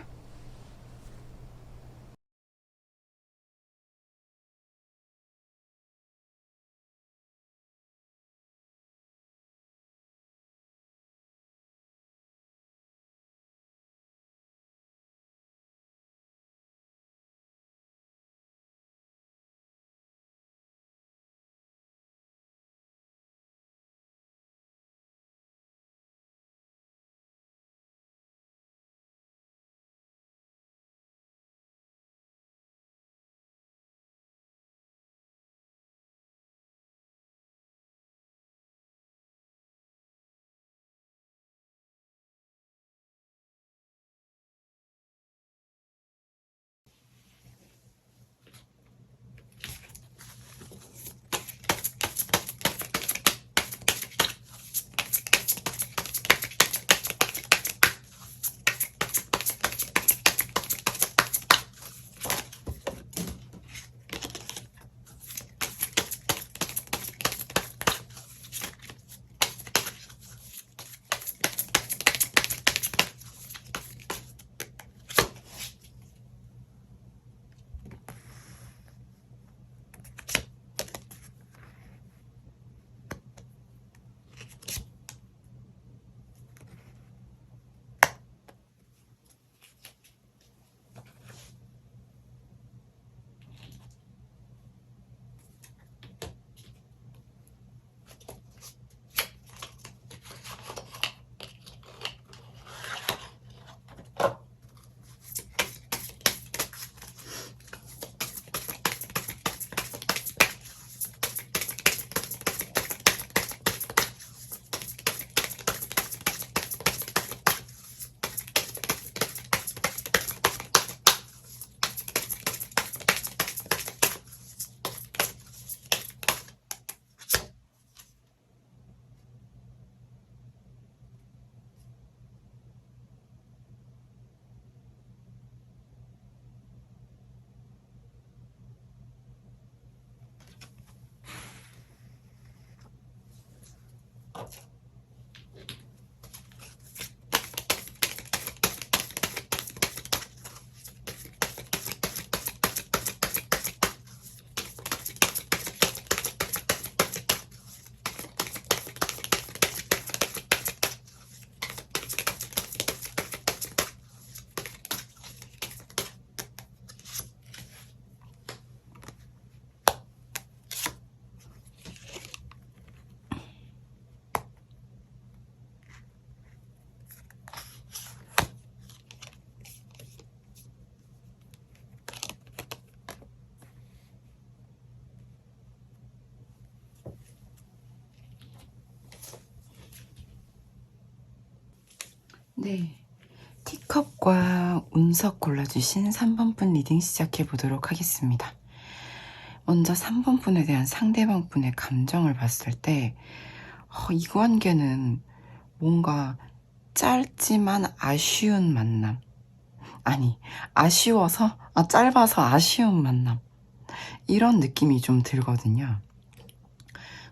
A: 네, 티컵과 운석 골라주신 3번 분 리딩 시작해 보도록 하겠습니다. 먼저 3번 분에 대한 상대방 분의 감정을 봤을 때 이 관계는 뭔가 짧지만 아쉬운 만남, 아니 아쉬워서 짧아서 아쉬운 만남, 이런 느낌이 좀 들거든요.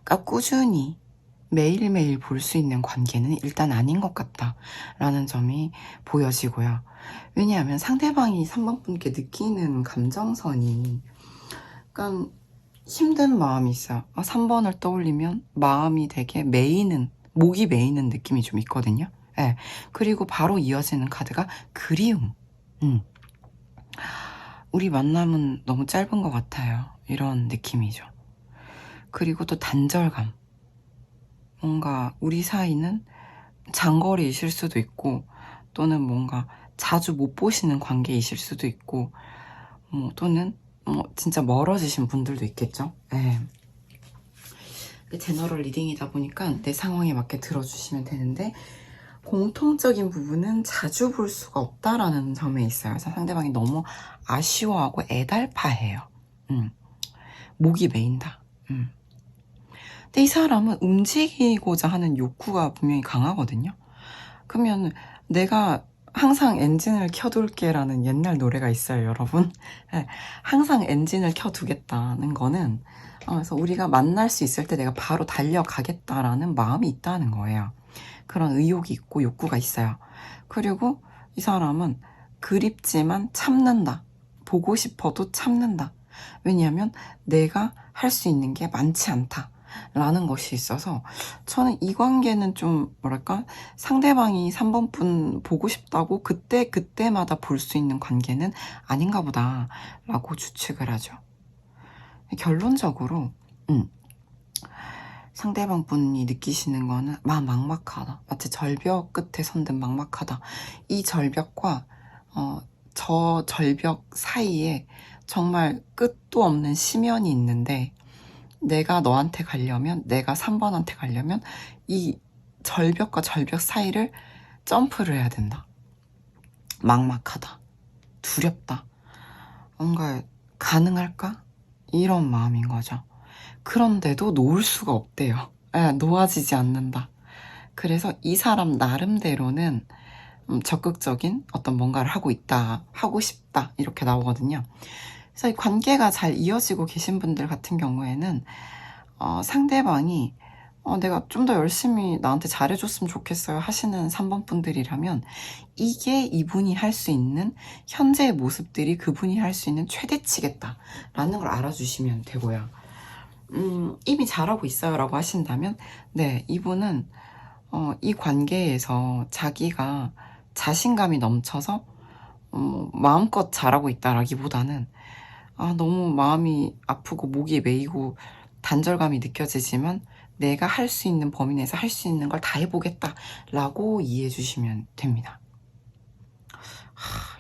A: 그러니까 꾸준히 매일매일 볼 수 있는 관계는 일단 아닌 것 같다라는 점이 보여지고요. 왜냐하면 상대방이 3번 분께 느끼는 감정선이 약간 힘든 마음이 있어요. 3번을 떠올리면 마음이 되게 목이 메이는 느낌이 좀 있거든요. 네. 그리고 바로 이어지는 카드가 그리움. 우리 만남은 너무 짧은 것 같아요. 이런 느낌이죠. 그리고 또 단절감. 뭔가 우리 사이는 장거리이실 수도 있고, 또는 뭔가 자주 못 보시는 관계이실 수도 있고, 또는 진짜 멀어지신 분들도 있겠죠. 네. 제너럴 리딩이다 보니까 내 상황에 맞게 들어주시면 되는데, 공통적인 부분은 자주 볼 수가 없다라는 점에 있어요. 그래서 상대방이 너무 아쉬워하고 애달파해요. 목이 메인다. 근데 이 사람은 움직이고자 하는 욕구가 분명히 강하거든요. 그러면 내가 항상 엔진을 켜둘게 라는 옛날 노래가 있어요, 여러분. 네, 항상 엔진을 켜두겠다는 거는 그래서 우리가 만날 수 있을 때 내가 바로 달려가겠다라는 마음이 있다는 거예요. 그런 의욕이 있고 욕구가 있어요. 그리고 이 사람은 그립지만 참는다. 보고 싶어도 참는다. 왜냐하면 내가 할 수 있는 게 많지 않다 라는 것이 있어서, 저는 이 관계는 좀 뭐랄까, 상대방이 3번 분 보고 싶다고 그때마다 볼 수 있는 관계는 아닌가 보다 라고 추측을 하죠. 결론적으로 상대방 분이 느끼시는 거는 막막하다. 마치 절벽 끝에 선 듯 막막하다. 이 절벽과 저 절벽 사이에 정말 끝도 없는 심연이 있는데, 내가 너한테 가려면, 내가 3번한테 가려면 이 절벽과 절벽 사이를 점프를 해야 된다. 막막하다. 두렵다. 뭔가 가능할까? 이런 마음인 거죠. 그런데도 놓을 수가 없대요. 놓아지지 않는다. 그래서 이 사람 나름대로는 적극적인 어떤 뭔가를 하고 있다, 하고 싶다, 이렇게 나오거든요. 그래서 이 관계가 잘 이어지고 계신 분들 같은 경우에는 상대방이 내가 좀 더 열심히 나한테 잘해줬으면 좋겠어요 하시는 3번 분들이라면, 이게 이분이 할 수 있는 현재의 모습들이 그분이 할 수 있는 최대치겠다라는 걸 알아주시면 되고요. 이미 잘하고 있어요 라고 하신다면, 네, 이분은 이 관계에서 자기가 자신감이 넘쳐서 마음껏 잘하고 있다라기보다는 너무 마음이 아프고 목이 메이고 단절감이 느껴지지만 내가 할 수 있는 범위 내에서 할 수 있는 걸 다 해보겠다 라고 이해해 주시면 됩니다.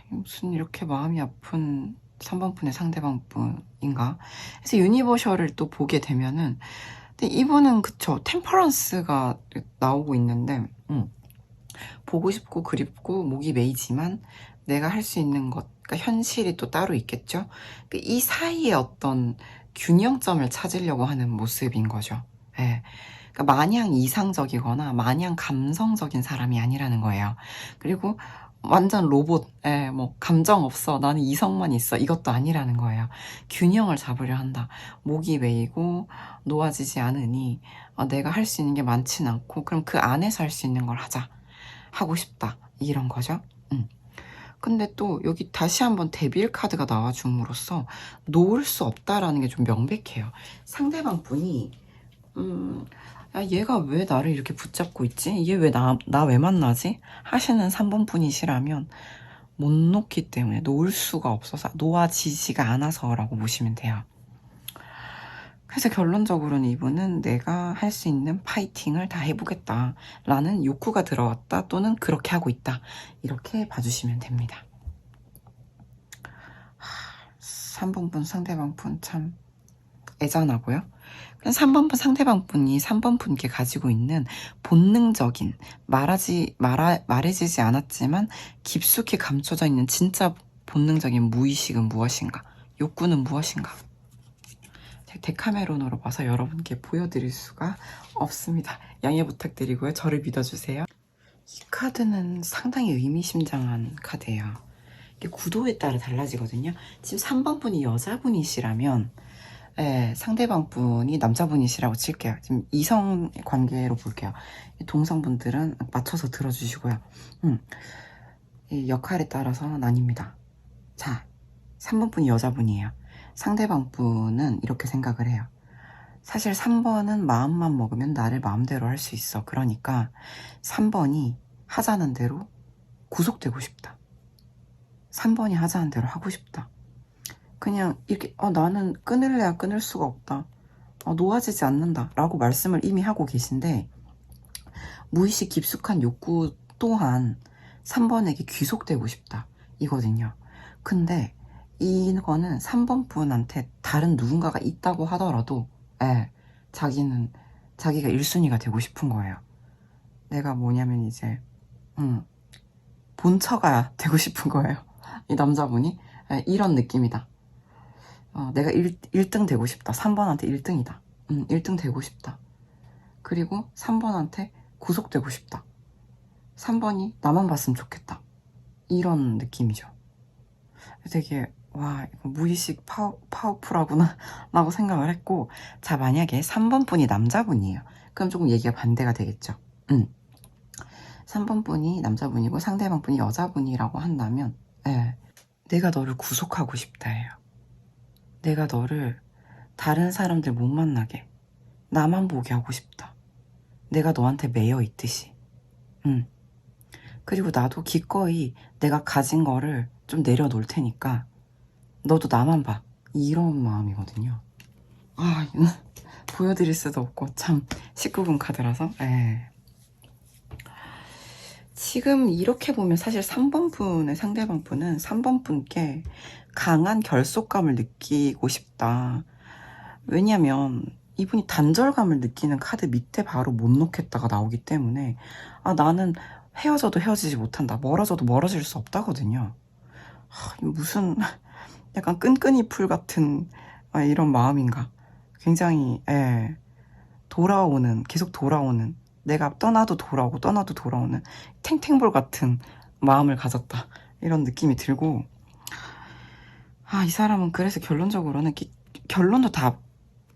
A: 무슨 이렇게 마음이 아픈 3번 분의 상대방 분인가. 그래서 유니버셜을 또 보게 되면은, 근데 이분은 그쵸, 템퍼런스가 나오고 있는데, 보고 싶고 그립고 목이 메이지만 내가 할 수 있는 것, 그러니까 현실이 또 따로 있겠죠. 이 사이에 어떤 균형점을 찾으려고 하는 모습인 거죠. 예. 그러니까 마냥 이상적이거나 마냥 감성적인 사람이 아니라는 거예요. 그리고 완전 로봇, 뭐 감정 없어, 나는 이성만 있어, 이것도 아니라는 거예요. 균형을 잡으려 한다. 목이 메이고 놓아지지 않으니 내가 할 수 있는 게 많진 않고 그럼 그 안에서 할 수 있는 걸 하자, 하고 싶다, 이런 거죠. 근데 또 여기 다시 한번 데빌 카드가 나와줌으로써 놓을 수 없다라는 게 좀 명백해요. 상대방 분이 야, 얘가 왜 나를 이렇게 붙잡고 있지? 얘 왜 나 왜 만나지? 하시는 3번 분이시라면 못 놓기 때문에, 놓을 수가 없어서, 놓아지지가 않아서라고 보시면 돼요. 그래서 결론적으로는 이분은 내가 할 수 있는 파이팅을 다 해보겠다 라는 욕구가 들어왔다, 또는 그렇게 하고 있다, 이렇게 봐주시면 됩니다. 3번 분 상대방 분 참 애잔하고요. 3번 분 상대방 분이 3번 분께 가지고 있는 본능적인, 말해지지 않았지만 깊숙이 감춰져 있는 진짜 본능적인 무의식은 무엇인가, 욕구는 무엇인가, 데카메론으로 봐서 여러분께 보여드릴 수가 없습니다. 양해 부탁드리고요. 저를 믿어주세요. 이 카드는 상당히 의미심장한 카드예요. 이게 구도에 따라 달라지거든요. 지금 3번 분이 여자분이시라면 상대방 분이 남자분이시라고 칠게요. 지금 이성 관계로 볼게요. 동성분들은 맞춰서 들어주시고요. 이 역할에 따라서 나뉩니다. 자, 3번 분이 여자분이에요. 상대방 분은 이렇게 생각을 해요. 사실 3번은 마음만 먹으면 나를 마음대로 할 수 있어. 그러니까 3번이 하자는 대로 구속되고 싶다. 3번이 하자는 대로 하고 싶다. 그냥 이렇게 나는 끊을래야 끊을 수가 없다, 놓아지지 않는다 라고 말씀을 이미 하고 계신데, 무의식 깊숙한 욕구 또한 3번에게 귀속되고 싶다 이거든요. 근데 이거는 3번 분한테 다른 누군가가 있다고 하더라도 자기가 1순위가 되고 싶은 거예요. 내가 뭐냐면 이제 본처가 되고 싶은 거예요. 이 남자분이 이런 느낌이다. 내가 1등 되고 싶다. 3번한테 1등이다. 1등 되고 싶다. 그리고 3번한테 구속되고 싶다. 3번이 나만 봤으면 좋겠다. 이런 느낌이죠. 되게 와, 이거 무의식 파워풀하구나 라고 생각을 했고, 자, 만약에 3번 분이 남자분이에요. 그럼 조금 얘기가 반대가 되겠죠. 3번 분이 남자분이고 상대방 분이 여자분이라고 한다면 내가 너를 구속하고 싶다예요. 내가 너를 다른 사람들 못 만나게 나만 보게 하고 싶다. 내가 너한테 매여 있듯이. 그리고 나도 기꺼이 내가 가진 거를 좀 내려놓을 테니까 너도 나만 봐. 이런 마음이거든요. 이거 보여드릴 수도 없고 참 19금 카드라서. 지금 이렇게 보면 사실 3번 분의 상대방 분은 3번 분께 강한 결속감을 느끼고 싶다. 왜냐면 이분이 단절감을 느끼는 카드 밑에 바로 못 놓겠다가 나오기 때문에 나는 헤어져도 헤어지지 못한다, 멀어져도 멀어질 수 없다거든요. 무슨 약간 끈끈이 풀 같은 이런 마음인가. 굉장히 계속 돌아오는, 내가 떠나도 돌아오고 떠나도 돌아오는 탱탱볼 같은 마음을 가졌다, 이런 느낌이 들고, 이 사람은 그래서 결론적으로는 결론도 다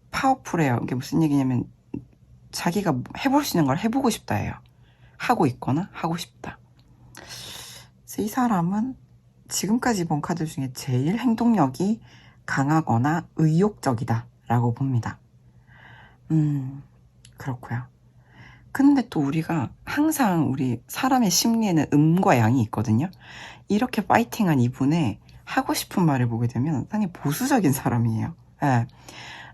A: 파워풀해요. 이게 무슨 얘기냐면 자기가 해볼 수 있는 걸 해보고 싶다예요. 하고 있거나 하고 싶다. 그래서 이 사람은 지금까지 본 카드 중에 제일 행동력이 강하거나 의욕적이다 라고 봅니다. 그렇고요. 근데 또 우리가 항상 우리 사람의 심리에는 음과 양이 있거든요. 이렇게 파이팅한 이분의 하고 싶은 말을 보게 되면 상당히 보수적인 사람이에요.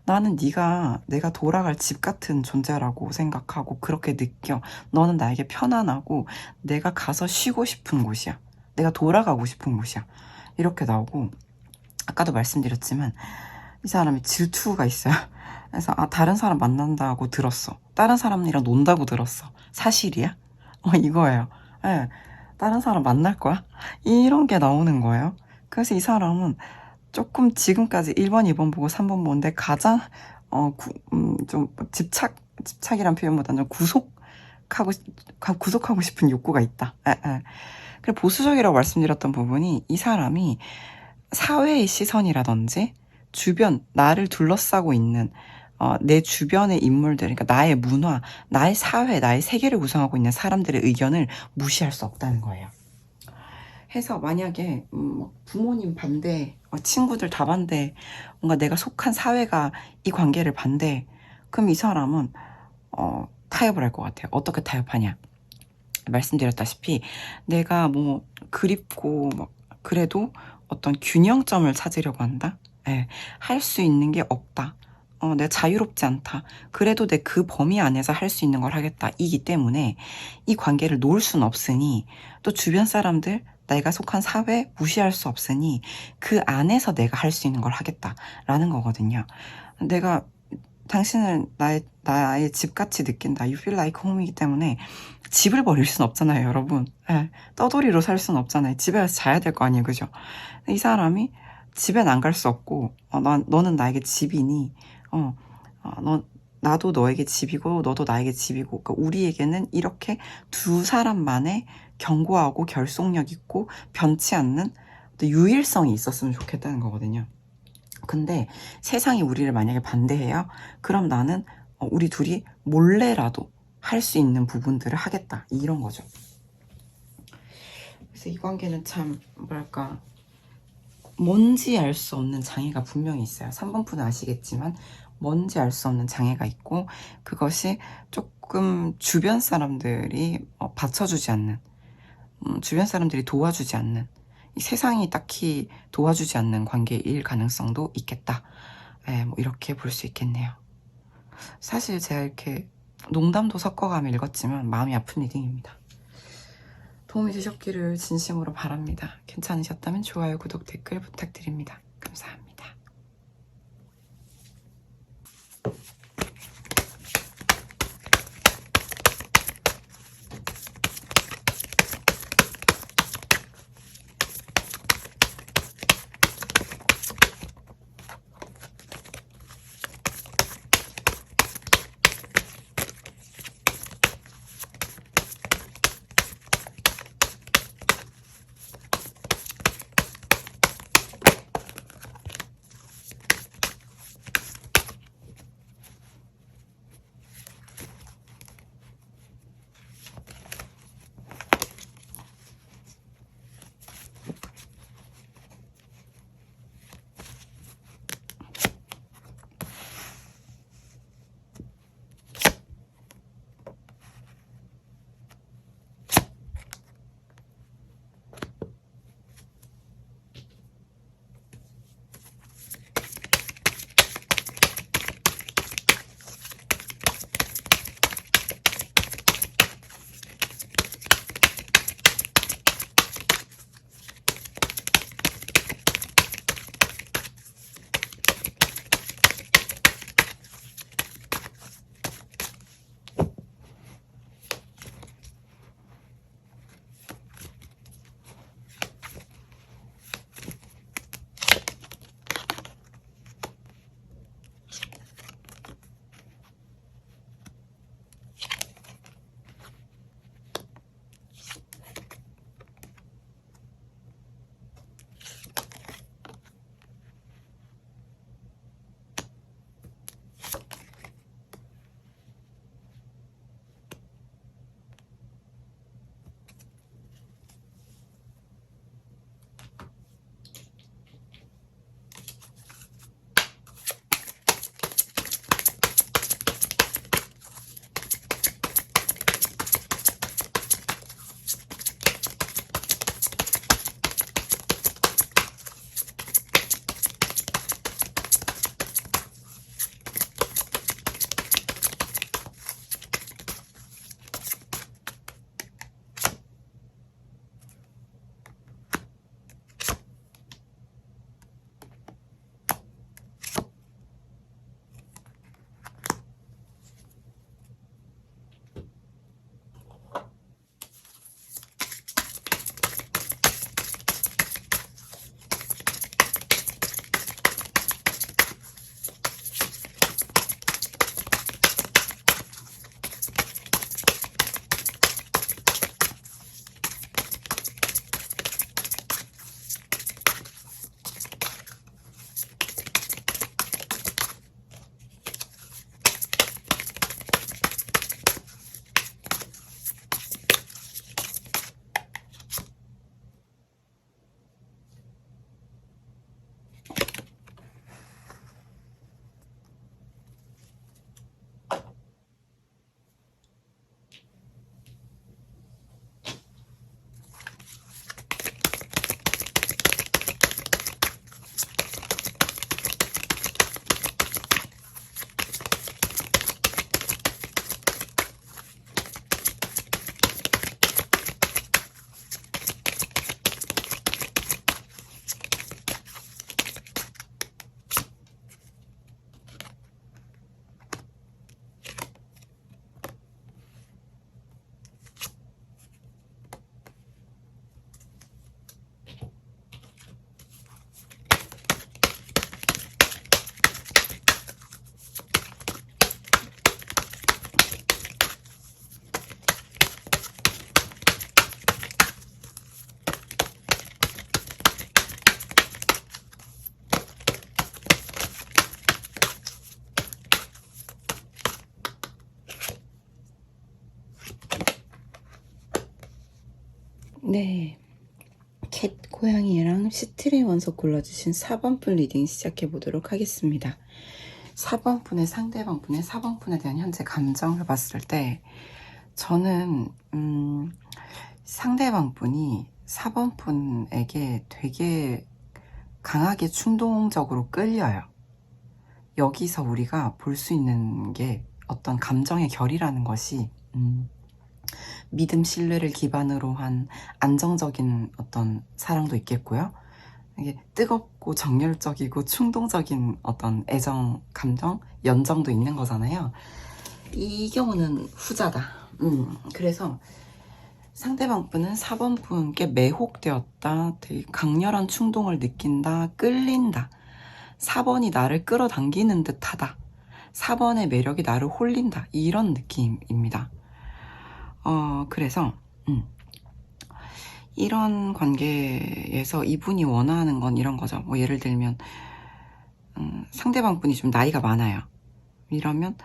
A: 나는 내가 돌아갈 집 같은 존재라고 생각하고 그렇게 느껴. 너는 나에게 편안하고 내가 가서 쉬고 싶은 곳이야. 내가 돌아가고 싶은 곳이야. 이렇게 나오고, 아까도 말씀드렸지만 이 사람이 질투가 있어요. 그래서 다른 사람 만난다고 들었어. 다른 사람이랑 논다고 들었어. 사실이야? 이거예요. 다른 사람 만날 거야? 이런 게 나오는 거예요. 그래서 이 사람은 조금 지금까지 1번, 2번 보고 3번 보는데 가장 좀 집착이란 표현보다는 좀 구속하고 싶은 욕구가 있다. 그리고 보수적이라고 말씀드렸던 부분이 이 사람이 사회의 시선이라든지 주변, 나를 둘러싸고 있는 내 주변의 인물들, 그러니까 나의 문화, 나의 사회, 나의 세계를 구성하고 있는 사람들의 의견을 무시할 수 없다는 거예요. 해서 만약에 부모님 반대, 친구들 다 반대, 뭔가 내가 속한 사회가 이 관계를 반대, 그럼 이 사람은 타협을 할 것 같아요. 어떻게 타협하냐? 말씀드렸다시피 내가 뭐 그립고 막 그래도 어떤 균형점을 찾으려고 한다. 예, 할 수 있는 게 없다. 내가 자유롭지 않다. 그래도 내 그 범위 안에서 할 수 있는 걸 하겠다. 이기 때문에 이 관계를 놓을 순 없으니 또 주변 사람들 내가 속한 사회 무시할 수 없으니 그 안에서 내가 할 수 있는 걸 하겠다라는 거거든요. 내가 당신을 나의 집같이 느낀다. You feel like home이기 때문에 집을 버릴 순 없잖아요, 여러분. 예, 떠돌이로 살 순 없잖아요. 집에 가서 자야 될 거 아니에요, 그죠? 이 사람이 집엔 안 갈 수 없고, 너는 나에게 집이니, 나도 너에게 집이고, 너도 나에게 집이고, 그러니까 우리에게는 이렇게 두 사람만의 견고하고 결속력 있고 변치 않는 유일성이 있었으면 좋겠다는 거거든요. 근데 세상이 우리를 만약에 반대해요? 그럼 나는 우리 둘이 몰래라도 할 수 있는 부분들을 하겠다. 이런 거죠. 그래서 이 관계는 참 뭐랄까 뭔지 알 수 없는 장애가 분명히 있어요. 3번 분은 아시겠지만 뭔지 알 수 없는 장애가 있고 그것이 조금 주변 사람들이 받쳐주지 않는 주변 사람들이 도와주지 않는 이 세상이 딱히 도와주지 않는 관계일 가능성도 있겠다. 뭐 이렇게 볼 수 있겠네요. 사실 제가 이렇게 농담도 섞어가며 읽었지만 마음이 아픈 리딩입니다. 도움이 되셨기를 진심으로 바랍니다. 괜찮으셨다면 좋아요, 구독, 댓글 부탁드립니다. 감사합니다. 네, 캣 고양이랑 시트리 원석 골라주신 4번 분 리딩 시작해 보도록 하겠습니다. 4번 분의 상대방 분의 4번 분에 대한 현재 감정을 봤을 때 저는 상대방 분이 4번 분에게 되게 강하게 충동적으로 끌려요. 여기서 우리가 볼 수 있는 게 어떤 감정의 결이라는 것이 믿음, 신뢰를 기반으로 한 안정적인 어떤 사랑도 있겠고요. 이게 뜨겁고 정열적이고 충동적인 어떤 애정, 감정, 연정도 있는 거잖아요. 이 경우는 후자다. 그래서 상대방 분은 4번 분께 매혹되었다, 되게 강렬한 충동을 느낀다, 끌린다. 4번이 나를 끌어당기는 듯하다. 4번의 매력이 나를 홀린다. 이런 느낌입니다. 그래서 이런 관계에서 이분이 원하는 건 이런 거죠. 뭐 예를 들면 상대방 분이 좀 나이가 많아요. 이러면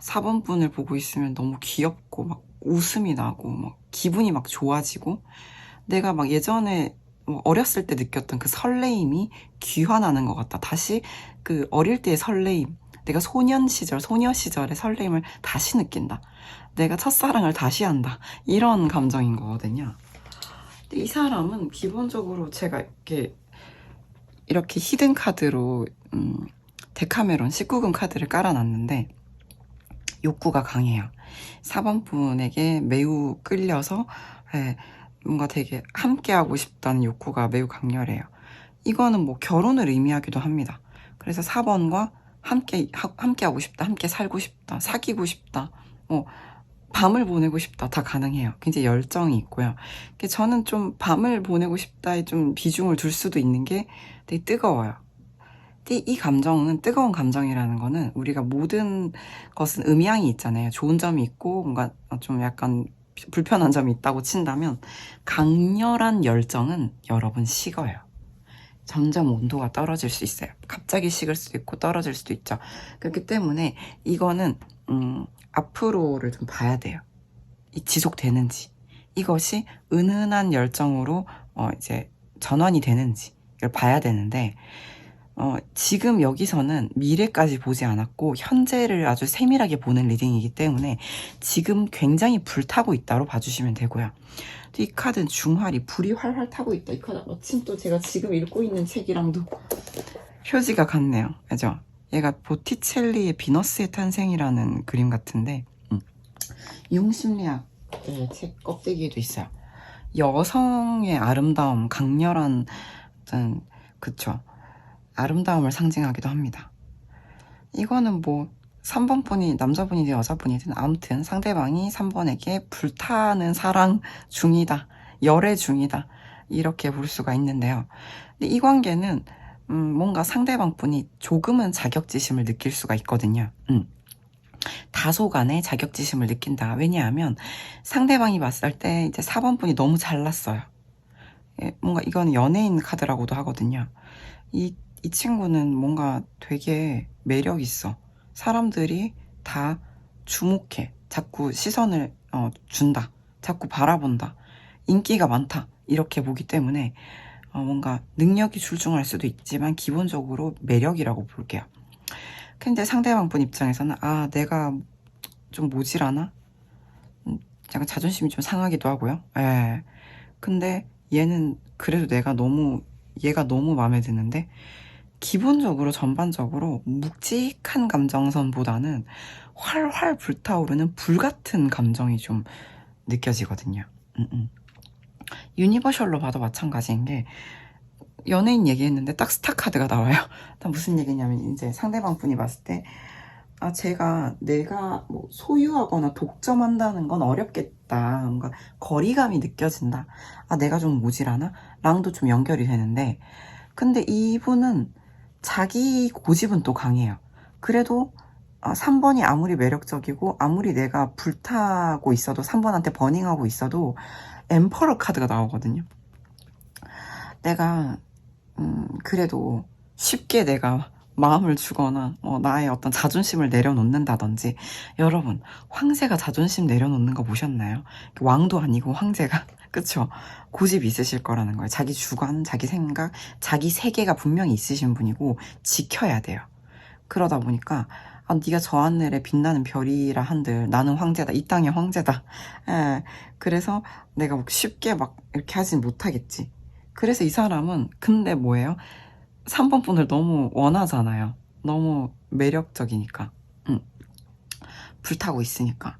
A: 4번 분을 보고 있으면 너무 귀엽고 막 웃음이 나고 막 기분이 막 좋아지고 내가 막 예전에 어렸을 때 느꼈던 그 설레임이 귀환하는 것 같다. 다시 그 어릴 때의 설레임, 내가 소년 시절, 소녀 시절의 설레임을 다시 느낀다. 내가 첫사랑을 다시 한다. 이런 감정인 거거든요. 근데 이 사람은 기본적으로 제가 이렇게 히든 카드로 데카메론 19금 카드를 깔아놨는데 욕구가 강해요. 4번 분에게 매우 끌려서 뭔가 되게 함께하고 싶다는 욕구가 매우 강렬해요. 이거는 뭐 결혼을 의미하기도 합니다. 그래서 4번과 함께하고 싶다, 함께 살고 싶다, 사귀고 싶다, 밤을 보내고 싶다, 다 가능해요. 굉장히 열정이 있고요. 저는 좀 밤을 보내고 싶다에 좀 비중을 둘 수도 있는 게 되게 뜨거워요. 근데 이 감정은, 뜨거운 감정이라는 거는 우리가 모든 것은 음양이 있잖아요. 좋은 점이 있고 뭔가 좀 약간 불편한 점이 있다고 친다면 강렬한 열정은 여러분 식어요. 점점 온도가 떨어질 수 있어요. 갑자기 식을 수도 있고 떨어질 수도 있죠. 그렇기 때문에 이거는 앞으로를 좀 봐야 돼요. 지속되는지, 이것이 은은한 열정으로 이제 전환이 되는지 이걸 봐야 되는데 지금 여기서는 미래까지 보지 않았고 현재를 아주 세밀하게 보는 리딩이기 때문에 지금 굉장히 불타고 있다로 봐주시면 되고요. 이 카드는 중활이 불이 활활 타고 있다. 이 카드 마침 또 제가 지금 읽고 있는 책이랑도 표지가 같네요. 그죠? 얘가 보티첼리의 비너스의 탄생이라는 그림 같은데 융심리학의 책 껍데기에도 있어요. 여성의 아름다움, 강렬한 어떤 그쵸, 아름다움을 상징하기도 합니다. 이거는 뭐 3번 분이 남자분이든 여자분이든 아무튼 상대방이 3번에게 불타는 사랑 중이다, 열애 중이다, 이렇게 볼 수가 있는데요. 근데 이 관계는 뭔가 상대방 분이 조금은 자격지심을 느낄 수가 있거든요. 다소간의 자격지심을 느낀다. 왜냐하면 상대방이 봤을 때 이제 4번 분이 너무 잘났어요. 뭔가 이건 연예인 카드라고도 하거든요. 이 친구는 뭔가 되게 매력 있어. 사람들이 다 주목해. 자꾸 시선을 준다. 자꾸 바라본다. 인기가 많다. 이렇게 보기 때문에 뭔가 능력이 출중할 수도 있지만 기본적으로 매력이라고 볼게요. 근데 상대방 분 입장에서는 내가 좀 모질하나? 약간 자존심이 좀 상하기도 하고요. 근데 얘는 그래도 얘가 너무 마음에 드는데 기본적으로 전반적으로 묵직한 감정선보다는 활활 불타오르는 불같은 감정이 좀 느껴지거든요. 유니버셜로 봐도 마찬가지인 게 연예인 얘기했는데 딱 스타 카드가 나와요. 무슨 얘기냐면 이제 상대방 분이 봤을 때 내가 뭐 소유하거나 독점한다는 건 어렵겠다. 뭔가 거리감이 느껴진다. 내가 좀 모질하나? 랑도 좀 연결이 되는데 근데 이분은 자기 고집은 또 강해요. 그래도 3번이 아무리 매력적이고 아무리 내가 불타고 있어도 3번한테 버닝하고 있어도 엠퍼러 카드가 나오거든요. 내가 그래도 쉽게 내가 마음을 주거나 나의 어떤 자존심을 내려놓는다든지. 여러분, 황제가 자존심 내려놓는 거 보셨나요? 왕도 아니고 황제가 그쵸? 고집이 있으실 거라는 거예요. 자기 주관, 자기 생각, 자기 세계가 분명히 있으신 분이고 지켜야 돼요. 그러다 보니까 네가 저 하늘에 빛나는 별이라 한들 나는 황제다. 이 땅의 황제다. 예, 그래서 내가 쉽게 막 이렇게 하진 못하겠지. 그래서 이 사람은 근데 뭐예요? 3번 분을 너무 원하잖아요. 너무 매력적이니까. 불타고 있으니까.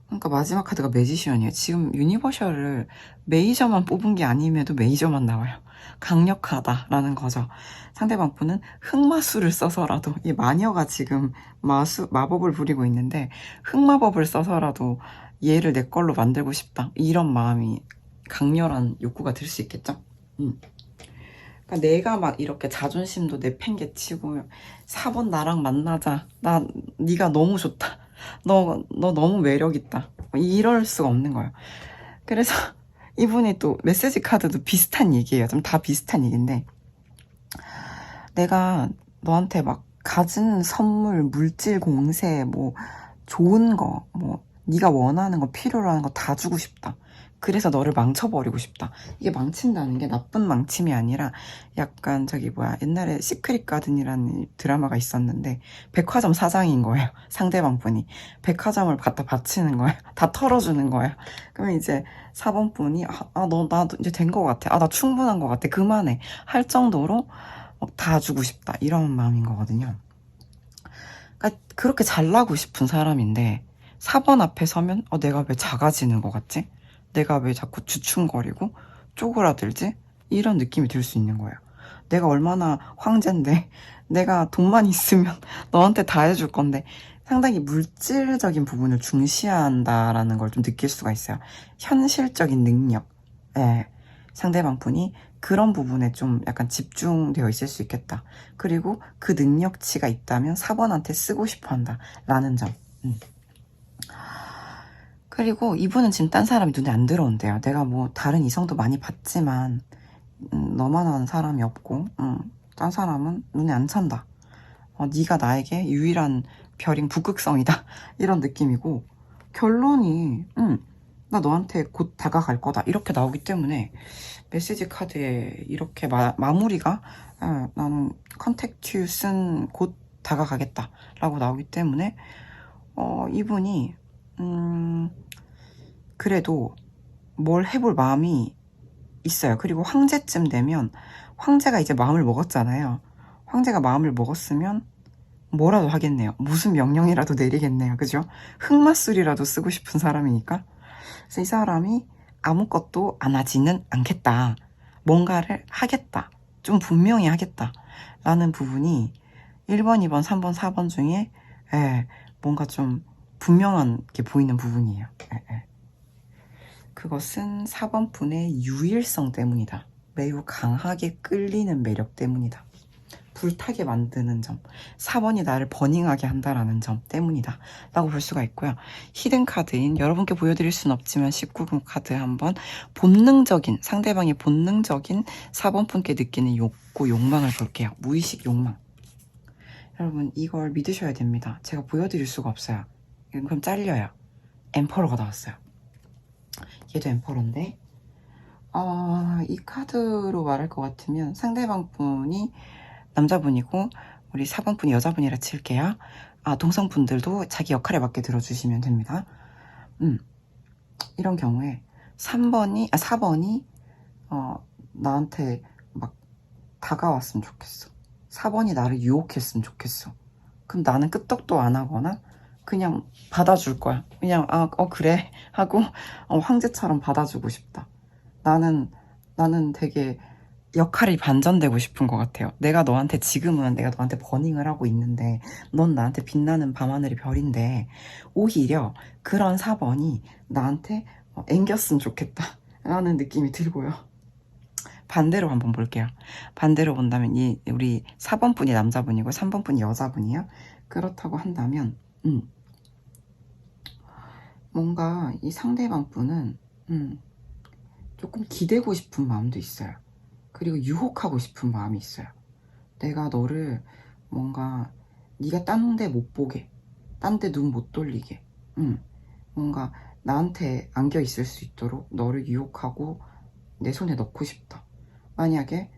A: 그러니까 마지막 카드가 매지션이에요. 지금 유니버셜을 메이저만 뽑은 게 아님에도 메이저만 나와요. 강력하다라는 거죠. 상대방 분은 흑마술을 써서라도, 이 마녀가 지금 마법을 부리고 있는데 흑마법을 써서라도 얘를 내 걸로 만들고 싶다. 이런 마음이 강렬한 욕구가 들 수 있겠죠? 그러니까 내가 막 이렇게 자존심도 내팽개치고 4번 나랑 만나자. 네가 너무 좋다. 너 너무 매력있다. 이럴 수가 없는 거예요. 그래서 이분이 또 메시지 카드도 비슷한 얘기예요. 좀 다 비슷한 얘기인데, 내가 너한테 막 가진 선물, 물질 공세, 뭐 좋은 거, 뭐 네가 원하는 거, 필요로 하는 거 다 주고 싶다. 그래서 너를 망쳐버리고 싶다. 이게 망친다는 게 나쁜 망침이 아니라 약간 옛날에 시크릿 가든이라는 드라마가 있었는데 백화점 사장인 거예요. 상대방 분이 백화점을 갖다 바치는 거예요. 다 털어주는 거예요. 그러면 이제 4번 분이 나 이제 된 거 같아. 나 충분한 거 같아. 그만해. 할 정도로 다 주고 싶다. 이런 마음인 거거든요. 그러니까 그렇게 잘나고 싶은 사람인데 4번 앞에 서면 내가 왜 작아지는 것 같지? 내가 왜 자꾸 주춤거리고 쪼그라들지? 이런 느낌이 들 수 있는 거예요. 내가 얼마나 황제인데 내가 돈만 있으면 너한테 다 해줄 건데. 상당히 물질적인 부분을 중시한다라는 걸 좀 느낄 수가 있어요. 현실적인 능력. 네. 상대방 분이 그런 부분에 좀 약간 집중되어 있을 수 있겠다. 그리고 그 능력치가 있다면 4번한테 쓰고 싶어 한다. 라는 점. 그리고 이분은 지금 딴 사람이 눈에 안 들어온대요. 내가 뭐 다른 이성도 많이 봤지만 너만한 사람이 없고 딴 사람은 눈에 안 찬다. 네가 나에게 유일한 별인 북극성이다. 이런 느낌이고, 결론이 나 너한테 곧 다가갈 거다. 이렇게 나오기 때문에 메시지 카드에 이렇게 마무리가 나는 컨택트 유 쓴 곧 다가가겠다 라고 나오기 때문에 이분이 그래도 뭘 해볼 마음이 있어요. 그리고 황제쯤 되면, 황제가 이제 마음을 먹었잖아요. 황제가 마음을 먹었으면 뭐라도 하겠네요. 무슨 명령이라도 내리겠네요. 그죠? 흑마술이라도 쓰고 싶은 사람이니까. 그래서 이 사람이 아무것도 안 하지는 않겠다. 뭔가를 하겠다. 좀 분명히 하겠다. 라는 부분이 1번, 2번, 3번, 4번 중에 뭔가 좀 분명한 게 보이는 부분이에요. 그것은 4번 분의 유일성 때문이다. 매우 강하게 끌리는 매력 때문이다. 불타게 만드는 점, 4번이 나를 버닝하게 한다라는 점 때문이다 라고 볼 수가 있고요. 히든 카드인, 여러분께 보여드릴 수는 없지만 19금 카드 한번 본능적인, 상대방의 본능적인 4번 분께 느끼는 욕구, 욕망을 볼게요. 무의식 욕망. 여러분, 이걸 믿으셔야 됩니다. 제가 보여드릴 수가 없어요. 이건 그럼 잘려요. 엠퍼러가 나왔어요. 얘도 엠퍼러인데 이 카드로 말할 것 같으면 상대방 분이 남자분이고 우리 4번 분이 여자분이라 칠게요. 동성분들도 자기 역할에 맞게 들어주시면 됩니다. 이런 경우에 4번이 나한테 막 다가왔으면 좋겠어. 4번이 나를 유혹했으면 좋겠어. 그럼 나는 끄떡도 안 하거나 그냥 받아줄 거야. 그냥 그래 하고 황제처럼 받아주고 싶다. 나는 되게 역할이 반전되고 싶은 것 같아요. 지금은 내가 너한테 버닝을 하고 있는데 넌 나한테 빛나는 밤하늘의 별인데 오히려 그런 4번이 나한테 앵겼으면 좋겠다 라는 느낌이 들고요. 반대로 한번 볼게요. 반대로 본다면 우리 4번 분이 남자분이고 3번 분이 여자분이에요. 그렇다고 한다면 뭔가 이 상대방 분은 조금 기대고 싶은 마음도 있어요. 그리고 유혹하고 싶은 마음이 있어요. 내가 너를 뭔가 네가 딴 데 못 보게, 딴 데 눈 못 돌리게, 뭔가 나한테 안겨 있을 수 있도록 너를 유혹하고 내 손에 넣고 싶다. 만약에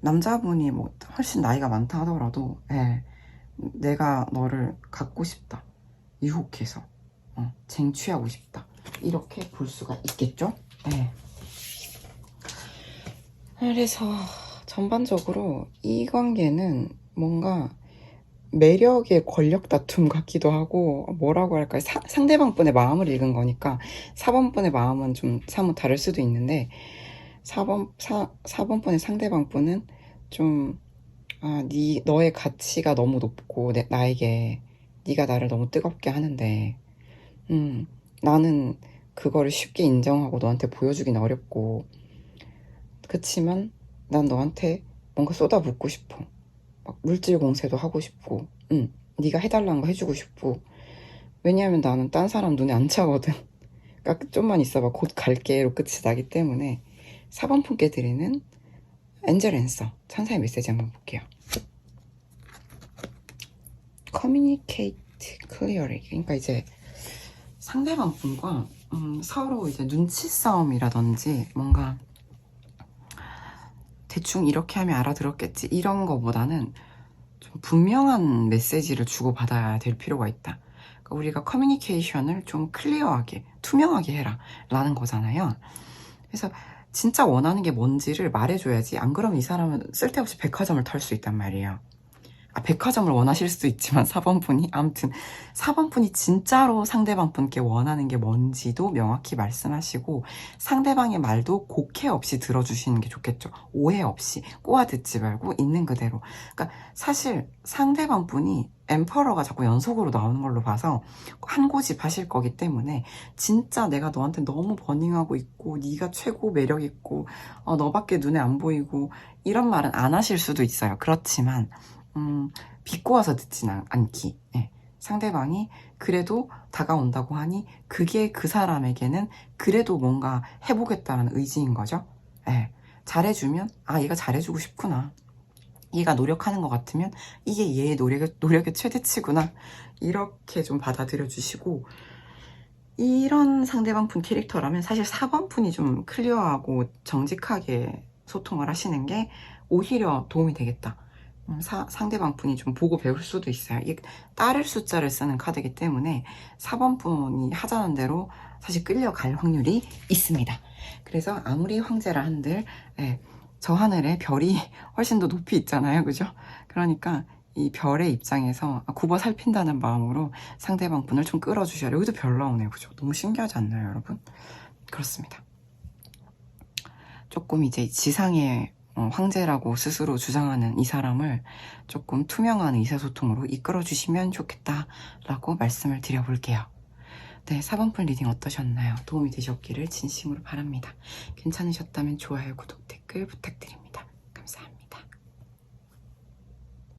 A: 남자분이 뭐 훨씬 나이가 많다 하더라도 내가 너를 갖고 싶다, 유혹해서 쟁취하고 싶다, 이렇게 볼 수가 있겠죠? 그래서 전반적으로 이 관계는 뭔가 매력의 권력 다툼 같기도 하고, 뭐라고 할까요? 상대방 분의 마음을 읽은 거니까 4번 분의 마음은 좀 사뭇 다를 수도 있는데, 4번 분의 상대방 분은 좀 너의 가치가 너무 높고 나에게 네가 나를 너무 뜨겁게 하는데 나는 그거를 쉽게 인정하고 너한테 보여주긴 어렵고, 그치만 난 너한테 뭔가 쏟아붓고 싶어. 막 물질 공세도 하고 싶고, 네가 해달라는 거 해주고 싶고. 왜냐하면 나는 딴 사람 눈에 안 차거든. 그러니까 좀만 있어봐, 곧 갈게로 끝이 나기 때문에. 4번 분께 드리는 엔젤 앤서, 천사의 메시지 한번 볼게요. Communicate clearly. 그러니까 이제 상대방 분과 서로 이제 눈치 싸움이라든지, 뭔가 대충 이렇게 하면 알아들었겠지, 이런 거보다는 좀 분명한 메시지를 주고받아야 될 필요가 있다. 그러니까 우리가 커뮤니케이션을 좀 클리어하게, 투명하게 해라 라는 거잖아요. 그래서 진짜 원하는 게 뭔지를 말해줘야지, 안 그러면 이 사람은 쓸데없이 백화점을 털 수 있단 말이에요. 백화점을 원하실 수도 있지만 4번 분이, 아무튼 4번 분이 진짜로 상대방 분께 원하는 게 뭔지도 명확히 말씀하시고, 상대방의 말도 곡해 없이 들어주시는 게 좋겠죠. 오해 없이 꼬아 듣지 말고 있는 그대로. 그러니까 사실 상대방 분이 엠퍼러가 자꾸 연속으로 나오는 걸로 봐서 한 고집 하실 거기 때문에, 진짜 내가 너한테 너무 버닝하고 있고 네가 최고 매력 있고 너밖에 눈에 안 보이고 이런 말은 안 하실 수도 있어요. 그렇지만 비꼬아서 듣진 않기. 상대방이 그래도 다가온다고 하니 그게 그 사람에게는 그래도 뭔가 해보겠다는 의지인 거죠. 잘해주면 얘가 잘해주고 싶구나, 얘가 노력하는 것 같으면 이게 얘의 노력의 최대치구나, 이렇게 좀 받아들여 주시고, 이런 상대방 분 캐릭터라면 사실 4번 분이 좀 클리어하고 정직하게 소통을 하시는 게 오히려 도움이 되겠다. 상대방 분이 좀 보고 배울 수도 있어요. 이게 따를 숫자를 쓰는 카드이기 때문에 4번 분이 하자는 대로 사실 끌려갈 확률이 있습니다. 그래서 아무리 황제라 한들 저 하늘에 별이 훨씬 더 높이 있잖아요, 그죠? 그러니까 이 별의 입장에서 굽어 살핀다는 마음으로 상대방 분을 좀 끌어주셔야. 여기도 별 나오네요, 그죠? 너무 신기하지 않나요, 여러분? 그렇습니다. 조금 이제 지상의 황제라고 스스로 주장하는 이 사람을 조금 투명한 의사소통으로 이끌어주시면 좋겠다라고 말씀을 드려볼게요. 네, 4번분 리딩 어떠셨나요? 도움이 되셨기를 진심으로 바랍니다. 괜찮으셨다면 좋아요, 구독, 댓글 부탁드립니다.